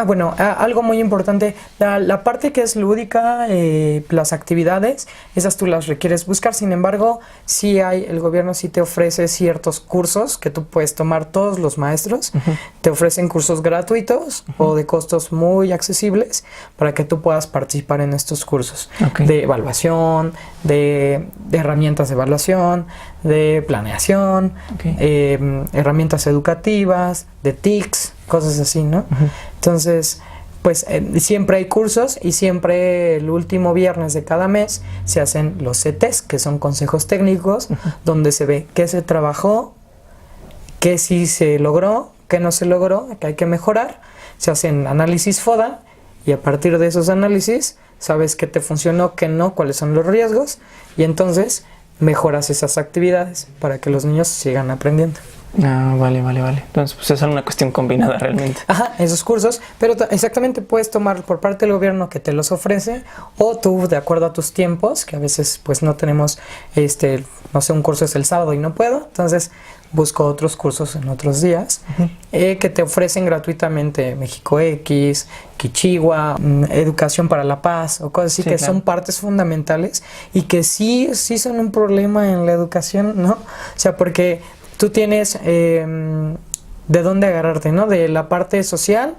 Bueno, algo muy importante, la parte que es lúdica, las actividades, esas tú las requieres buscar. Sin embargo, el gobierno sí te ofrece ciertos cursos que tú puedes tomar, todos los maestros. Te ofrecen cursos gratuitos o de costos muy accesibles para que tú puedas participar en estos cursos de evaluación, de herramientas de evaluación, de planeación, herramientas educativas, de TICs, cosas así, ¿no? Entonces, pues siempre hay cursos y siempre el último viernes de cada mes se hacen los CTs, que son consejos técnicos, donde se ve qué se trabajó, qué sí se logró, qué no se logró, qué hay que mejorar. Se hacen análisis FODA y a partir de esos análisis sabes qué te funcionó, qué no, cuáles son los riesgos y entonces mejoras esas actividades para que los niños sigan aprendiendo. Vale. Entonces, pues es una cuestión combinada realmente. Esos cursos, pero exactamente puedes tomar por parte del gobierno que te los ofrece o tú, de acuerdo a tus tiempos, que a veces pues no tenemos, no sé, un curso es el sábado y no puedo, entonces busco otros cursos en otros días que te ofrecen gratuitamente México X, Quichua, Educación para la Paz o cosas así que son partes fundamentales y que sí son un problema en la educación, ¿no? O sea, porque tú tienes de dónde agarrarte, ¿no? De la parte social,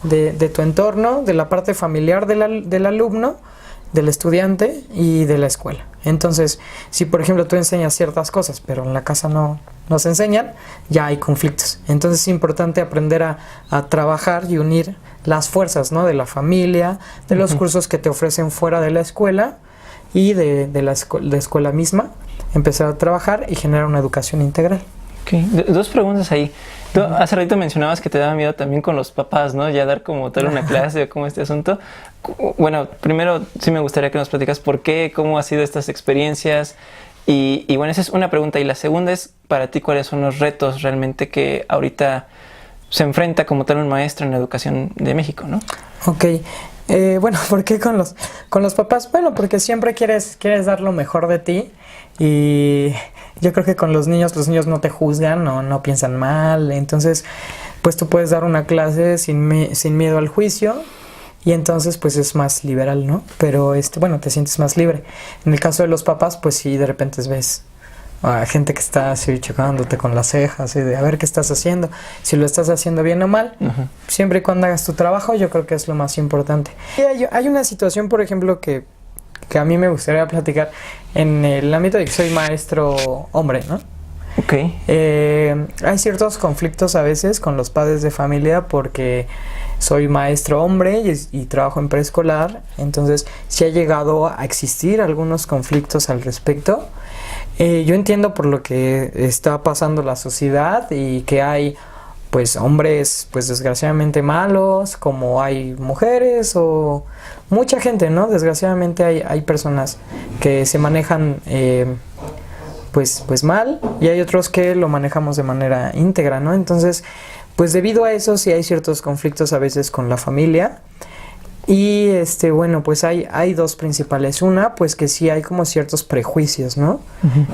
de tu entorno, de la parte familiar del alumno, del estudiante y de la escuela. Entonces, si por ejemplo tú enseñas ciertas cosas, pero en la casa no se enseñan, ya hay conflictos. Entonces es importante aprender a trabajar y unir las fuerzas, ¿no? De la familia, de los cursos que te ofrecen fuera de la escuela y de la escuela misma, empezar a trabajar y generar una educación integral. Dos preguntas ahí. Tú hace ratito mencionabas que te daba miedo también con los papás, ¿no? Ya dar como tal una clase o como este asunto. Bueno, primero sí me gustaría que nos platicas por qué, cómo han sido estas experiencias. Y bueno, esa es una pregunta. Y la segunda es, para ti, ¿cuáles son los retos realmente que ahorita se enfrenta como tal un maestro en la educación de México, ¿no? Bueno, ¿por qué con los papás? Bueno, porque siempre quieres dar lo mejor de ti y yo creo que con los niños no te juzgan, no piensan mal, entonces pues tú puedes dar una clase sin miedo al juicio y entonces pues es más liberal, ¿no? Pero bueno, te sientes más libre. En el caso de los papás, pues sí, de repente ves a gente que está así chocándote con las cejas y de a ver qué estás haciendo, si lo estás haciendo bien o mal, siempre y cuando hagas tu trabajo, yo creo que es lo más importante. Y hay una situación, por ejemplo, que a mí me gustaría platicar en el ámbito de que soy maestro hombre, ¿no? Hay ciertos conflictos a veces con los padres de familia porque soy maestro hombre y trabajo en preescolar, entonces sí ha llegado a existir algunos conflictos al respecto. Yo entiendo por lo que está pasando la sociedad y que hay pues hombres pues desgraciadamente malos, como hay mujeres o mucha gente, ¿no? Desgraciadamente hay personas que se manejan pues mal y hay otros que lo manejamos de manera íntegra, ¿no? Entonces, pues debido a eso sí hay ciertos conflictos a veces con la familia. Y bueno, pues hay dos principales. Una, pues que sí hay como ciertos prejuicios, ¿no?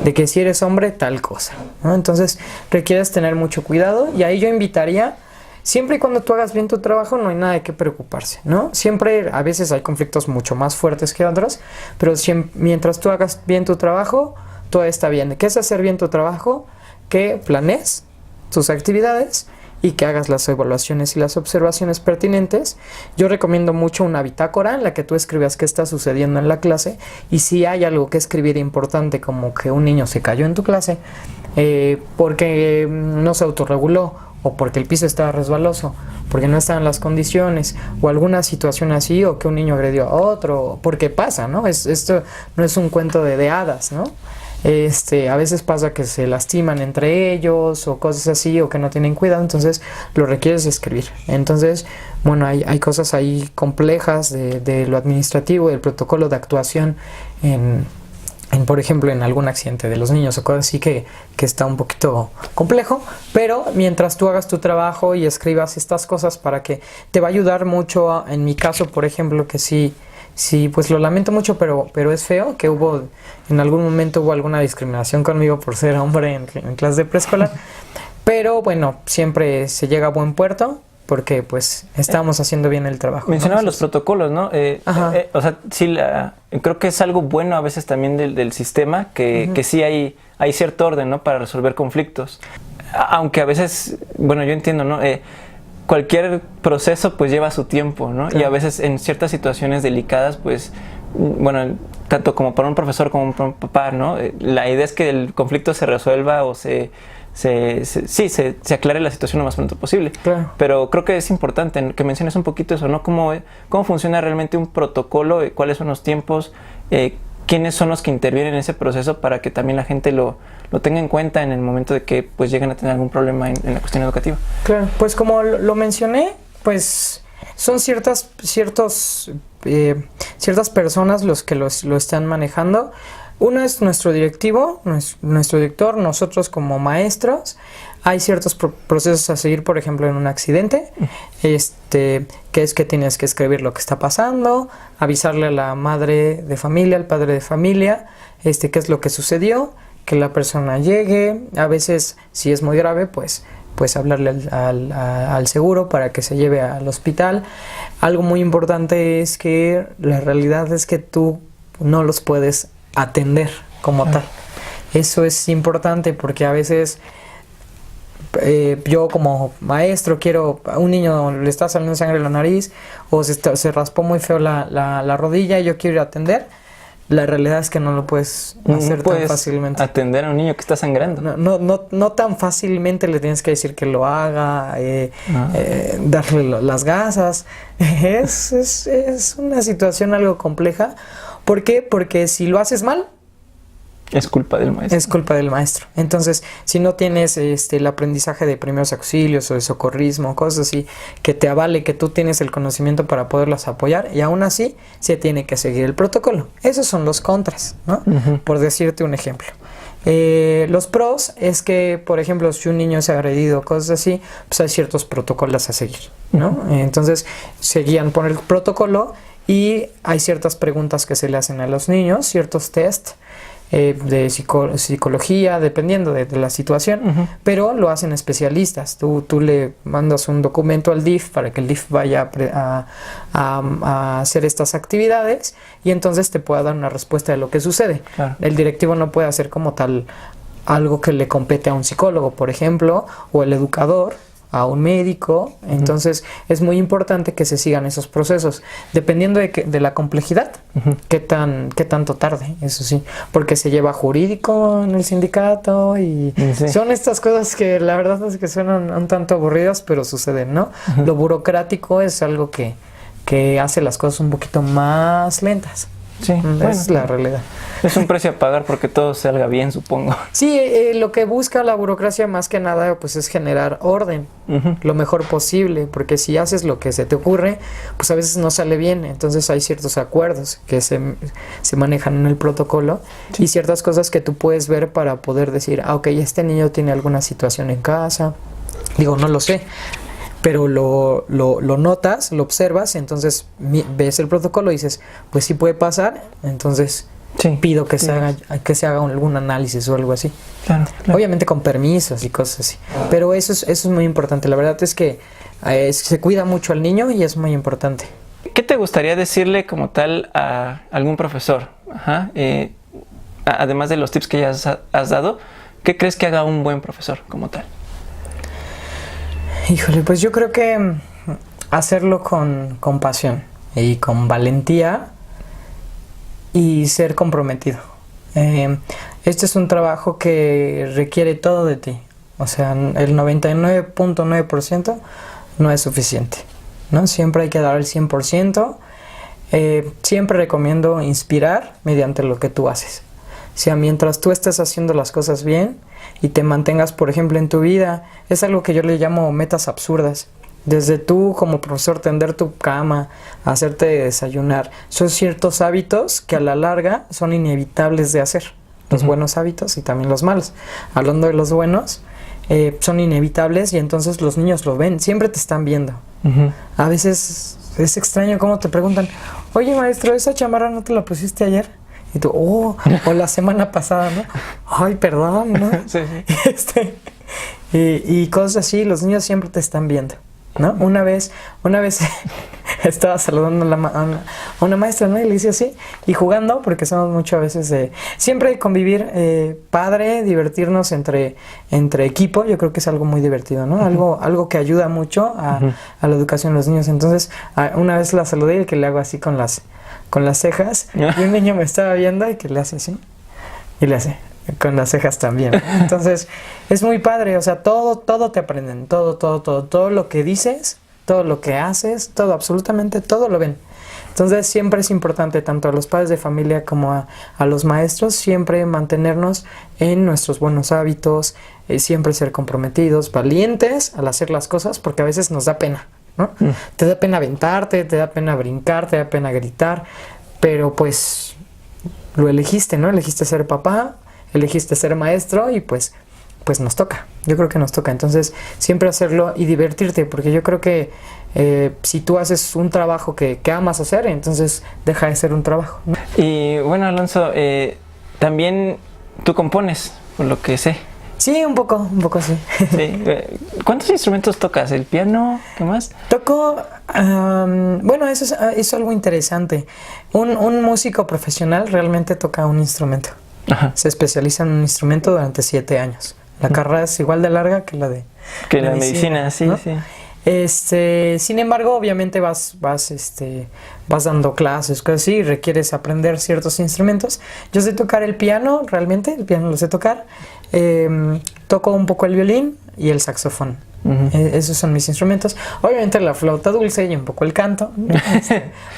De que si eres hombre, tal cosa, ¿no? Entonces requieres tener mucho cuidado y ahí yo invitaría, siempre y cuando tú hagas bien tu trabajo, no hay nada de qué preocuparse, ¿no? Siempre, a veces hay conflictos mucho más fuertes que otros, pero mientras tú hagas bien tu trabajo, todo está bien. ¿Qué es hacer bien tu trabajo? Que planees tus actividades y que hagas las evaluaciones y las observaciones pertinentes. Yo recomiendo mucho una bitácora en la que tú escribas qué está sucediendo en la clase y si hay algo que escribir importante, como que un niño se cayó en tu clase porque no se autorreguló, o porque el piso estaba resbaloso, porque no estaban las condiciones, o alguna situación así, o que un niño agredió a otro, porque pasa, ¿no? Esto no es un cuento de hadas, ¿no? A veces pasa que se lastiman entre ellos, o cosas así, o que no tienen cuidado, entonces lo requieres escribir. Entonces, bueno, hay cosas ahí complejas de lo administrativo, del protocolo de actuación por ejemplo, en algún accidente de los niños o cosas así que está un poquito complejo, pero mientras tú hagas tu trabajo y escribas estas cosas, para que te va a ayudar mucho. En mi caso, por ejemplo, que sí, pues lo lamento mucho, pero es feo que en algún momento hubo alguna discriminación conmigo por ser hombre en clase de preescolar, pero bueno, siempre se llega a buen puerto, porque pues estamos haciendo bien el trabajo. Mencionaba los protocolos, ¿no? O sea, sí, creo que es algo bueno a veces también del sistema, que sí hay cierto orden, ¿no? Para resolver conflictos. Aunque a veces, bueno, yo entiendo, ¿no? Cualquier proceso pues lleva su tiempo, ¿no? Claro. Y a veces en ciertas situaciones delicadas, pues, bueno, tanto como para un profesor como para un papá, ¿no? La idea es que el conflicto se resuelva o se aclare la situación lo más pronto posible. Claro. Pero creo que es importante que menciones un poquito eso, ¿no? Cómo funciona realmente un protocolo, cuáles son los tiempos, quiénes son los que intervienen en ese proceso, para que también la gente lo tenga en cuenta en el momento de que pues lleguen a tener algún problema en la cuestión educativa. Claro, pues como lo mencioné, pues son ciertas personas los que lo están manejando. Uno es nuestro directivo, nuestro director, nosotros como maestros. Hay ciertos procesos a seguir, por ejemplo, en un accidente, que es que tienes que escribir lo que está pasando, avisarle a la madre de familia, al padre de familia, qué es lo que sucedió, que la persona llegue. A veces, si es muy grave, pues hablarle al seguro para que se lleve al hospital. Algo muy importante es que la realidad es que tú no los puedes atender como tal. Eso es importante, porque a veces yo como maestro a un niño le está saliendo sangre en la nariz, o se raspó muy feo la rodilla y yo quiero ir a atender. La realidad es que no lo puedes hacer tan fácilmente. Atender a un niño que está sangrando. No tan fácilmente le tienes que decir que lo haga, darle las gasas. Es una situación algo compleja. ¿Por qué? Porque si lo haces mal, es culpa del maestro. Es culpa del maestro. Entonces, si no tienes el aprendizaje de primeros auxilios o de socorrismo, cosas así, que te avale que tú tienes el conocimiento para poderlas apoyar, y aún así se tiene que seguir el protocolo. Esos son los contras, ¿no? Por decirte un ejemplo. Los pros es que, por ejemplo, si un niño es agredido, cosas así, pues hay ciertos protocolos a seguir, ¿no? Entonces, se guían por el protocolo y hay ciertas preguntas que se le hacen a los niños, ciertos test de psicología, dependiendo de la situación, pero lo hacen especialistas. Tú le mandas un documento al DIF para que el DIF vaya a hacer estas actividades, y entonces te pueda dar una respuesta de lo que sucede. Claro. El directivo no puede hacer como tal algo que le compete a un psicólogo, por ejemplo, o el educador a un médico. Entonces es muy importante que se sigan esos procesos, dependiendo de la complejidad, qué tanto tarde, eso sí, porque se lleva jurídico en el sindicato y son estas cosas que la verdad es que suenan un tanto aburridas, pero suceden, ¿no? Lo burocrático es algo que hace las cosas un poquito más lentas. Sí, es la realidad. Es un precio a pagar porque todo salga bien, supongo. Sí, lo que busca la burocracia más que nada pues es generar orden lo mejor posible, porque si haces lo que se te ocurre, pues a veces no sale bien. Entonces hay ciertos acuerdos que se manejan en el protocolo, y ciertas cosas que tú puedes ver para poder decir, ok, este niño tiene alguna situación en casa, digo, no lo sé, pero lo notas, lo observas, entonces ves el protocolo y dices, pues sí puede pasar, entonces pido que se haga algún análisis o algo así. Claro. Obviamente con permisos y cosas así. Pero eso es muy importante. La verdad es que se cuida mucho al niño y es muy importante. ¿Qué te gustaría decirle como tal a algún profesor? Además de los tips que ya has dado, ¿qué crees que haga un buen profesor como tal? Híjole, pues yo creo que hacerlo con pasión y con valentía y ser comprometido. Este es un trabajo que requiere todo de ti. O sea, el 99.9% no es suficiente, ¿no? Siempre hay que dar el 100%. Siempre recomiendo inspirar mediante lo que tú haces. O sea, mientras tú estés haciendo las cosas bien y te mantengas, por ejemplo, en tu vida, es algo que yo le llamo metas absurdas. Desde tú como profesor tender tu cama, hacerte desayunar, son ciertos hábitos que a la larga son inevitables de hacer. Los buenos hábitos y también los malos. Hablando de los buenos, son inevitables y entonces los niños lo ven, siempre te están viendo. A veces es extraño cómo te preguntan, oye maestro, ¿esa chamarra no te la pusiste ayer? Y tú, o la semana pasada, ¿no? Ay, perdón, ¿no? Sí, sí. Y cosas así, los niños siempre te están viendo, ¿no? Una vez estaba saludando a una maestra, ¿no? Y le hice así, y jugando, porque somos mucho a veces de... Siempre convivir padre, divertirnos entre equipo, yo creo que es algo muy divertido, ¿no? Algo que ayuda mucho a la educación de los niños. Entonces, una vez la saludé y que le hago así con las cejas, y un niño me estaba viendo y que le hace así, y le hace con las cejas también. Entonces, es muy padre, o sea, todo te aprenden, todo lo que dices, todo lo que haces, todo, absolutamente todo lo ven. Entonces, siempre es importante, tanto a los padres de familia como a los maestros, siempre mantenernos en nuestros buenos hábitos, siempre ser comprometidos, valientes al hacer las cosas, porque a veces nos da pena, ¿no? Te da pena aventarte, te da pena brincar, te da pena gritar, pero pues lo elegiste, ¿no? Elegiste ser papá, elegiste ser maestro y pues nos toca. Yo creo que nos toca. Entonces, siempre hacerlo y divertirte, porque yo creo que si tú haces un trabajo que amas hacer, entonces deja de ser un trabajo, ¿no? Y bueno, Alonso, también tú compones, por lo que sé. Sí, un poco sí. Sí. ¿Cuántos instrumentos tocas? ¿El piano? ¿Qué más? Toco, bueno, eso es algo interesante. Un músico profesional realmente toca un instrumento. Ajá. Se especializa en un instrumento durante 7 años. La carrera es igual de larga que la de medicina, sí, ¿no? Sí. Sin embargo, obviamente vas dando clases, cosas así, y requieres aprender ciertos instrumentos. Yo sé tocar el piano, realmente, el piano lo sé tocar. Toco un poco el violín y el saxofón. Esos son mis instrumentos. Obviamente la flauta dulce y un poco el canto,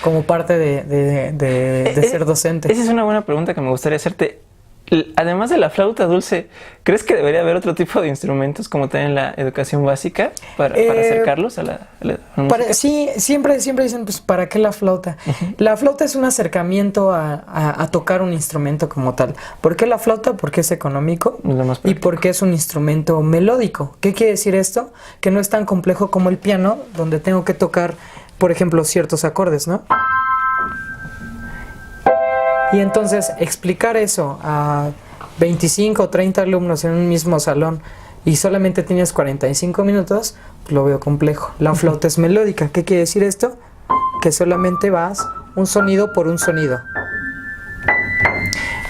como parte de ser docente. Esa es una buena pregunta que me gustaría hacerte. Además de la flauta dulce, ¿crees que debería haber otro tipo de instrumentos como también en la educación básica para acercarlos a la música? Sí, siempre dicen, pues, ¿para qué la flauta? La flauta es un acercamiento a tocar un instrumento como tal. ¿Por qué la flauta? Porque es económico y porque es un instrumento melódico. ¿Qué quiere decir esto? Que no es tan complejo como el piano, donde tengo que tocar, por ejemplo, ciertos acordes, ¿no? Y entonces explicar eso a 25 o 30 alumnos en un mismo salón y solamente tienes 45 minutos, pues lo veo complejo. La flauta es melódica. ¿Qué quiere decir esto? Que solamente vas un sonido por un sonido.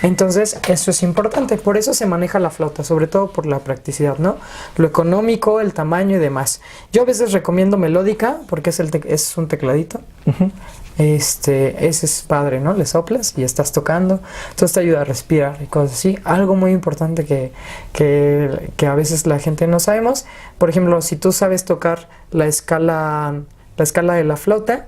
Entonces, eso es importante, por eso se maneja la flauta, sobre todo por la practicidad, ¿no? Lo económico, el tamaño y demás. Yo a veces recomiendo melódica, porque es un tecladito. Ese es padre, ¿no? Le soplas y estás tocando, entonces te ayuda a respirar y cosas así. Algo muy importante que a veces la gente no sabemos, por ejemplo, si tú sabes tocar la escala de la flauta,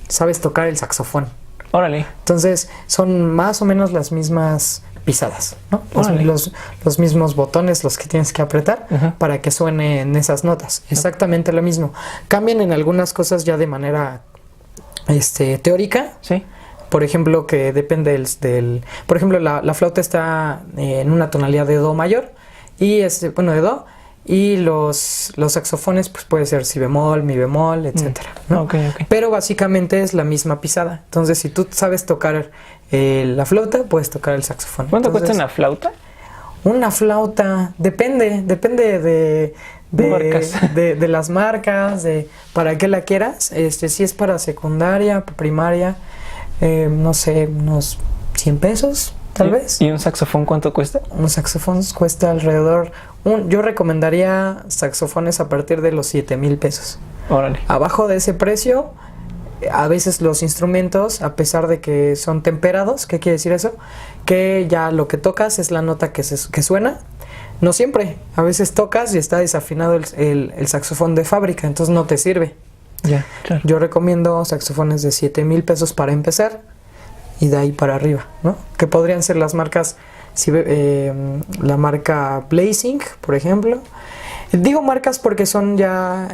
sabes tocar el saxofón. Órale. Entonces son más o menos las mismas pisadas, ¿no? Los mismos botones los que tienes que apretar para que suenen esas notas. Exactamente lo mismo. Cambian en algunas cosas ya de manera teórica. Sí. Por ejemplo, que depende por ejemplo, la flauta está en una tonalidad de do mayor y de do. Y los saxofones, pues puede ser si bemol, mi bemol, etcétera, ¿no? Okay. Pero básicamente es la misma pisada. Entonces, si tú sabes tocar la flauta, puedes tocar el saxofón. ¿Cuánto cuesta una flauta? Una flauta, depende de las marcas, de para qué la quieras. Si es para secundaria, primaria, no sé, unos 100 pesos. tal vez. ¿Y un saxofón cuánto cuesta? Un saxofón cuesta alrededor, yo recomendaría saxofones a partir de los 7,000 pesos. Órale. Abajo de ese precio, a veces los instrumentos, a pesar de que son temperados, ¿qué quiere decir eso? Que ya lo que tocas es la nota que suena. No siempre, a veces tocas y está desafinado el saxofón de fábrica, entonces no te sirve. Ya, claro. Yo recomiendo saxofones de 7,000 pesos para empezar y de ahí para arriba, ¿no? Que podrían ser las marcas, la marca Blazing, por ejemplo. Digo marcas porque son ya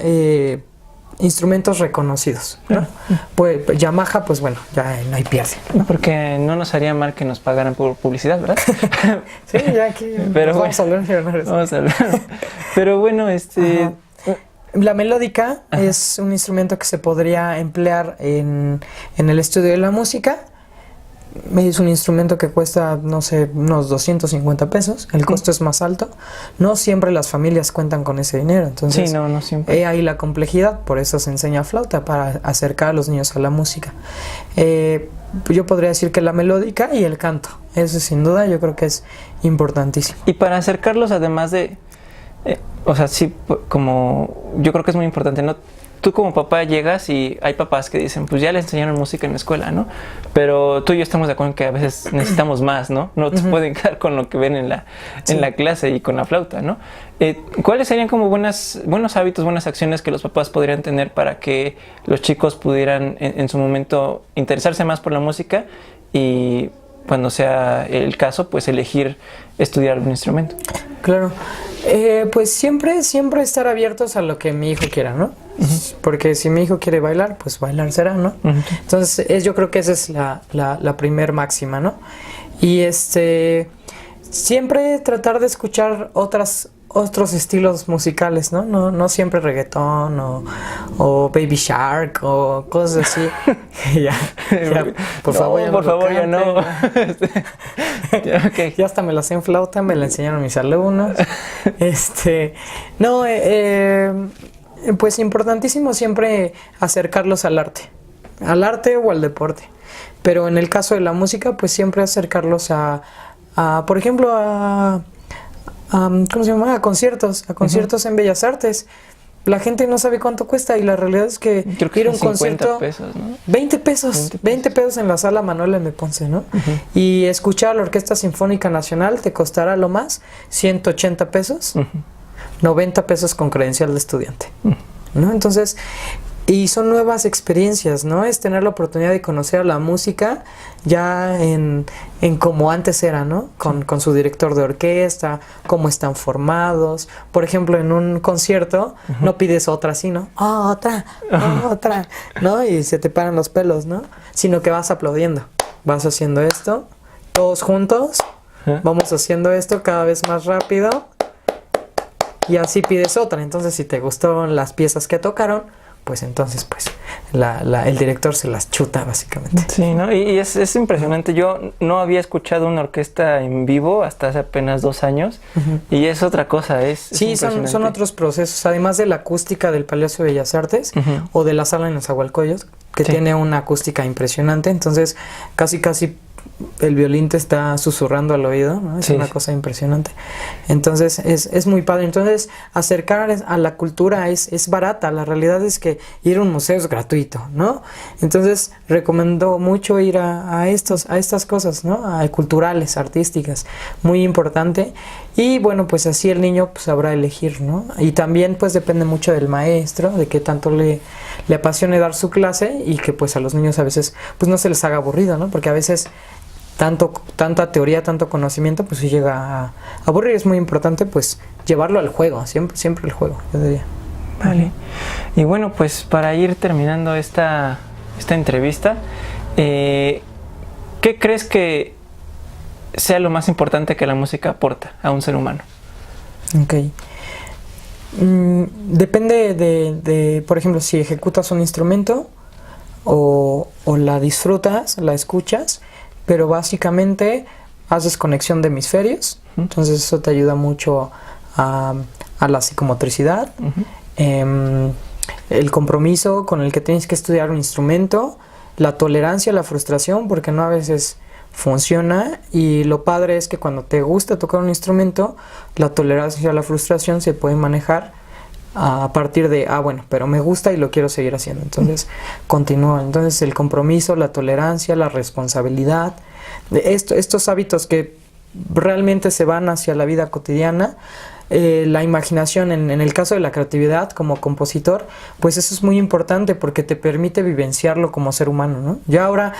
instrumentos reconocidos, ¿no? Pues Yamaha, pues bueno, ya no hay pierde, ¿no? Porque no nos haría mal que nos pagaran por publicidad, ¿verdad? Sí, ya aquí pero vamos a hablar millonarios. Vamos a hablar. Pero bueno, Ajá. La melódica es un instrumento que se podría emplear en el estudio de la música. Es un instrumento que cuesta, no sé, unos 250 pesos. El costo es más alto. No siempre las familias cuentan con ese dinero. Entonces, sí, no siempre. Ahí la complejidad, por eso se enseña flauta, para acercar a los niños a la música. Yo podría decir que la melódica y el canto. Eso sin duda yo creo que es importantísimo. Y para acercarlos, además de... o sea, sí, como... Yo creo que es muy importante, ¿no? Tú como papá llegas y hay papás que dicen, pues ya le enseñaron música en la escuela, ¿no? Pero tú y yo estamos de acuerdo en que a veces necesitamos más, ¿no? No te pueden quedar con lo que ven en la clase y con la flauta, ¿no? ¿Cuáles serían como buenos hábitos, buenas acciones que los papás podrían tener para que los chicos pudieran en su momento interesarse más por la música y cuando sea el caso, pues elegir estudiar un instrumento? Claro. Pues siempre estar abiertos a lo que mi hijo quiera, ¿no? Porque si mi hijo quiere bailar, pues bailar será, ¿no? Entonces yo creo que esa es la primer máxima, ¿no? Y siempre tratar de escuchar otros estilos musicales, ¿no? No siempre reggaetón o Baby Shark o cosas así. ya, por favor, ya no. Okay. Ya hasta me la sé en flauta, me la enseñaron mis alumnos. Pues importantísimo siempre acercarlos al arte o al deporte. Pero en el caso de la música, pues siempre acercarlos por ejemplo, ¿cómo se llama? A conciertos en Bellas Artes. La gente no sabe cuánto cuesta y la realidad es que ir a un concierto, pesos, ¿no? 20 pesos en la sala Manuel M. Ponce, ¿no? Y escuchar a la Orquesta Sinfónica Nacional te costará lo más 180 pesos, 90 pesos con credencial de estudiante, ¿no? Entonces, y son nuevas experiencias, ¿no? Es tener la oportunidad de conocer a la música ya en como antes era, ¿no? Con su director de orquesta, cómo están formados. Por ejemplo, en un concierto no pides otra así, ¿no? Otra, ¿no? Y se te paran los pelos, ¿no? Sino que vas aplaudiendo. Vas haciendo esto, todos juntos. Vamos haciendo esto cada vez más rápido. Y así pides otra. Entonces, si te gustaron las piezas que tocaron, pues entonces el director se las chuta básicamente. Sí, ¿no? Y es impresionante. Yo no había escuchado una orquesta en vivo hasta hace apenas 2 años y es otra cosa. Sí, son otros procesos, además de la acústica del Palacio de Bellas Artes o de la sala en Nezahualcóyotl, que tiene una acústica impresionante. Entonces casi el violín te está susurrando al oído, ¿no? Es una cosa impresionante. Entonces es muy padre. Entonces acercar a la cultura es barata. La realidad es que ir a un museo es gratuito, ¿no? Entonces recomiendo mucho ir a estas cosas, ¿no? Culturales, artísticas, muy importante. Y bueno, pues así el niño pues sabrá elegir, ¿no? Y también pues depende mucho del maestro, de qué tanto le apasione dar su clase y que pues a los niños a veces pues no se les haga aburrido, ¿no? Porque a veces tanta teoría, tanto conocimiento, pues sí llega a aburrir. Es muy importante pues llevarlo al juego, siempre el juego, yo diría. Vale. Y bueno, pues para ir terminando esta entrevista, ¿qué crees que sea lo más importante que la música aporta a un ser humano? Ok. Depende de, por ejemplo, si ejecutas un instrumento o la disfrutas, la escuchas, pero básicamente haces conexión de hemisferios, entonces eso te ayuda mucho a la psicomotricidad, el compromiso con el que tienes que estudiar un instrumento, la tolerancia a la frustración, porque no a veces funciona, y lo padre es que cuando te gusta tocar un instrumento, la tolerancia a la frustración se puede manejar a partir de, bueno, pero me gusta y lo quiero seguir haciendo, entonces continúa. Entonces el compromiso, la tolerancia, la responsabilidad, estos hábitos que realmente se van hacia la vida cotidiana. La imaginación, en el caso de la creatividad como compositor, pues eso es muy importante porque te permite vivenciarlo como ser humano, ¿no? Ya ahora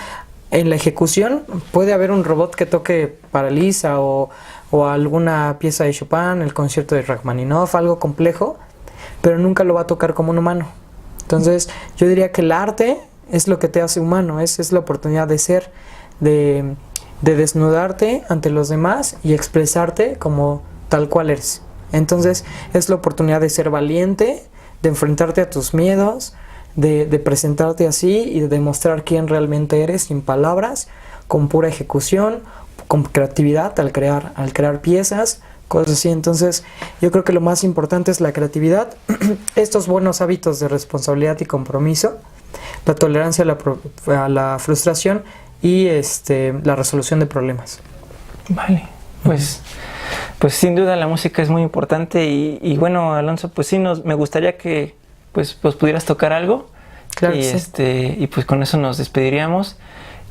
en la ejecución puede haber un robot que toque para Lisa o alguna pieza de Chopin, el concierto de Rachmaninoff, algo complejo, pero nunca lo va a tocar como un humano. Entonces yo diría que el arte es lo que te hace humano, es la oportunidad de ser, de desnudarte ante los demás y expresarte como tal cual eres. Entonces es la oportunidad de ser valiente, de enfrentarte a tus miedos, de presentarte así y de demostrar quién realmente eres sin palabras, con pura ejecución, con creatividad al crear piezas, cosas así. Entonces yo creo que lo más importante es la creatividad, estos buenos hábitos de responsabilidad y compromiso, la tolerancia a la frustración y la resolución de problemas. Vale, pues sin duda la música es muy importante y bueno, Alonso, pues sí, me gustaría que pues pudieras tocar algo. Claro, y sí. Y pues con eso nos despediríamos.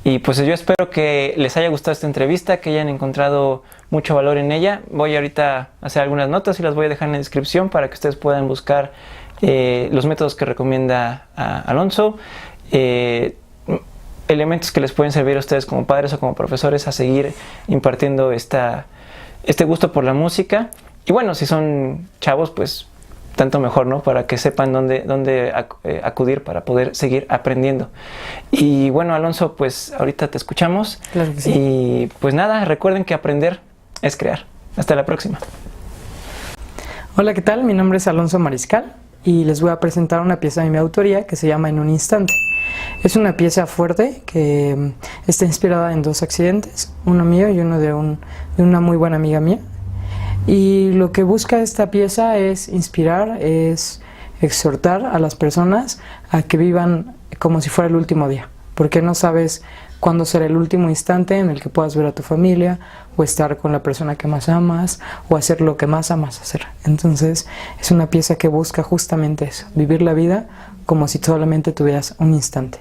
Y pues yo espero que les haya gustado esta entrevista, que hayan encontrado mucho valor en ella. Voy ahorita a hacer algunas notas y las voy a dejar en la descripción para que ustedes puedan buscar los métodos que recomienda Alonso, elementos que les pueden servir a ustedes como padres o como profesores a seguir impartiendo este gusto por la música. Y bueno, si son chavos, pues tanto mejor, ¿no? Para que sepan dónde acudir para poder seguir aprendiendo. Y bueno, Alonso, pues ahorita te escuchamos. Claro que sí. Y pues nada, recuerden que aprender es crear. Hasta la próxima. Hola, ¿qué tal? Mi nombre es Alonso Mariscal y les voy a presentar una pieza de mi autoría que se llama En un instante. Es una pieza fuerte que está inspirada en 2 accidentes, uno mío y uno de una muy buena amiga mía. Y lo que busca esta pieza es inspirar, es exhortar a las personas a que vivan como si fuera el último día, porque no sabes cuándo será el último instante en el que puedas ver a tu familia, o estar con la persona que más amas, o hacer lo que más amas hacer. Entonces es una pieza que busca justamente eso, vivir la vida como si solamente tuvieras un instante.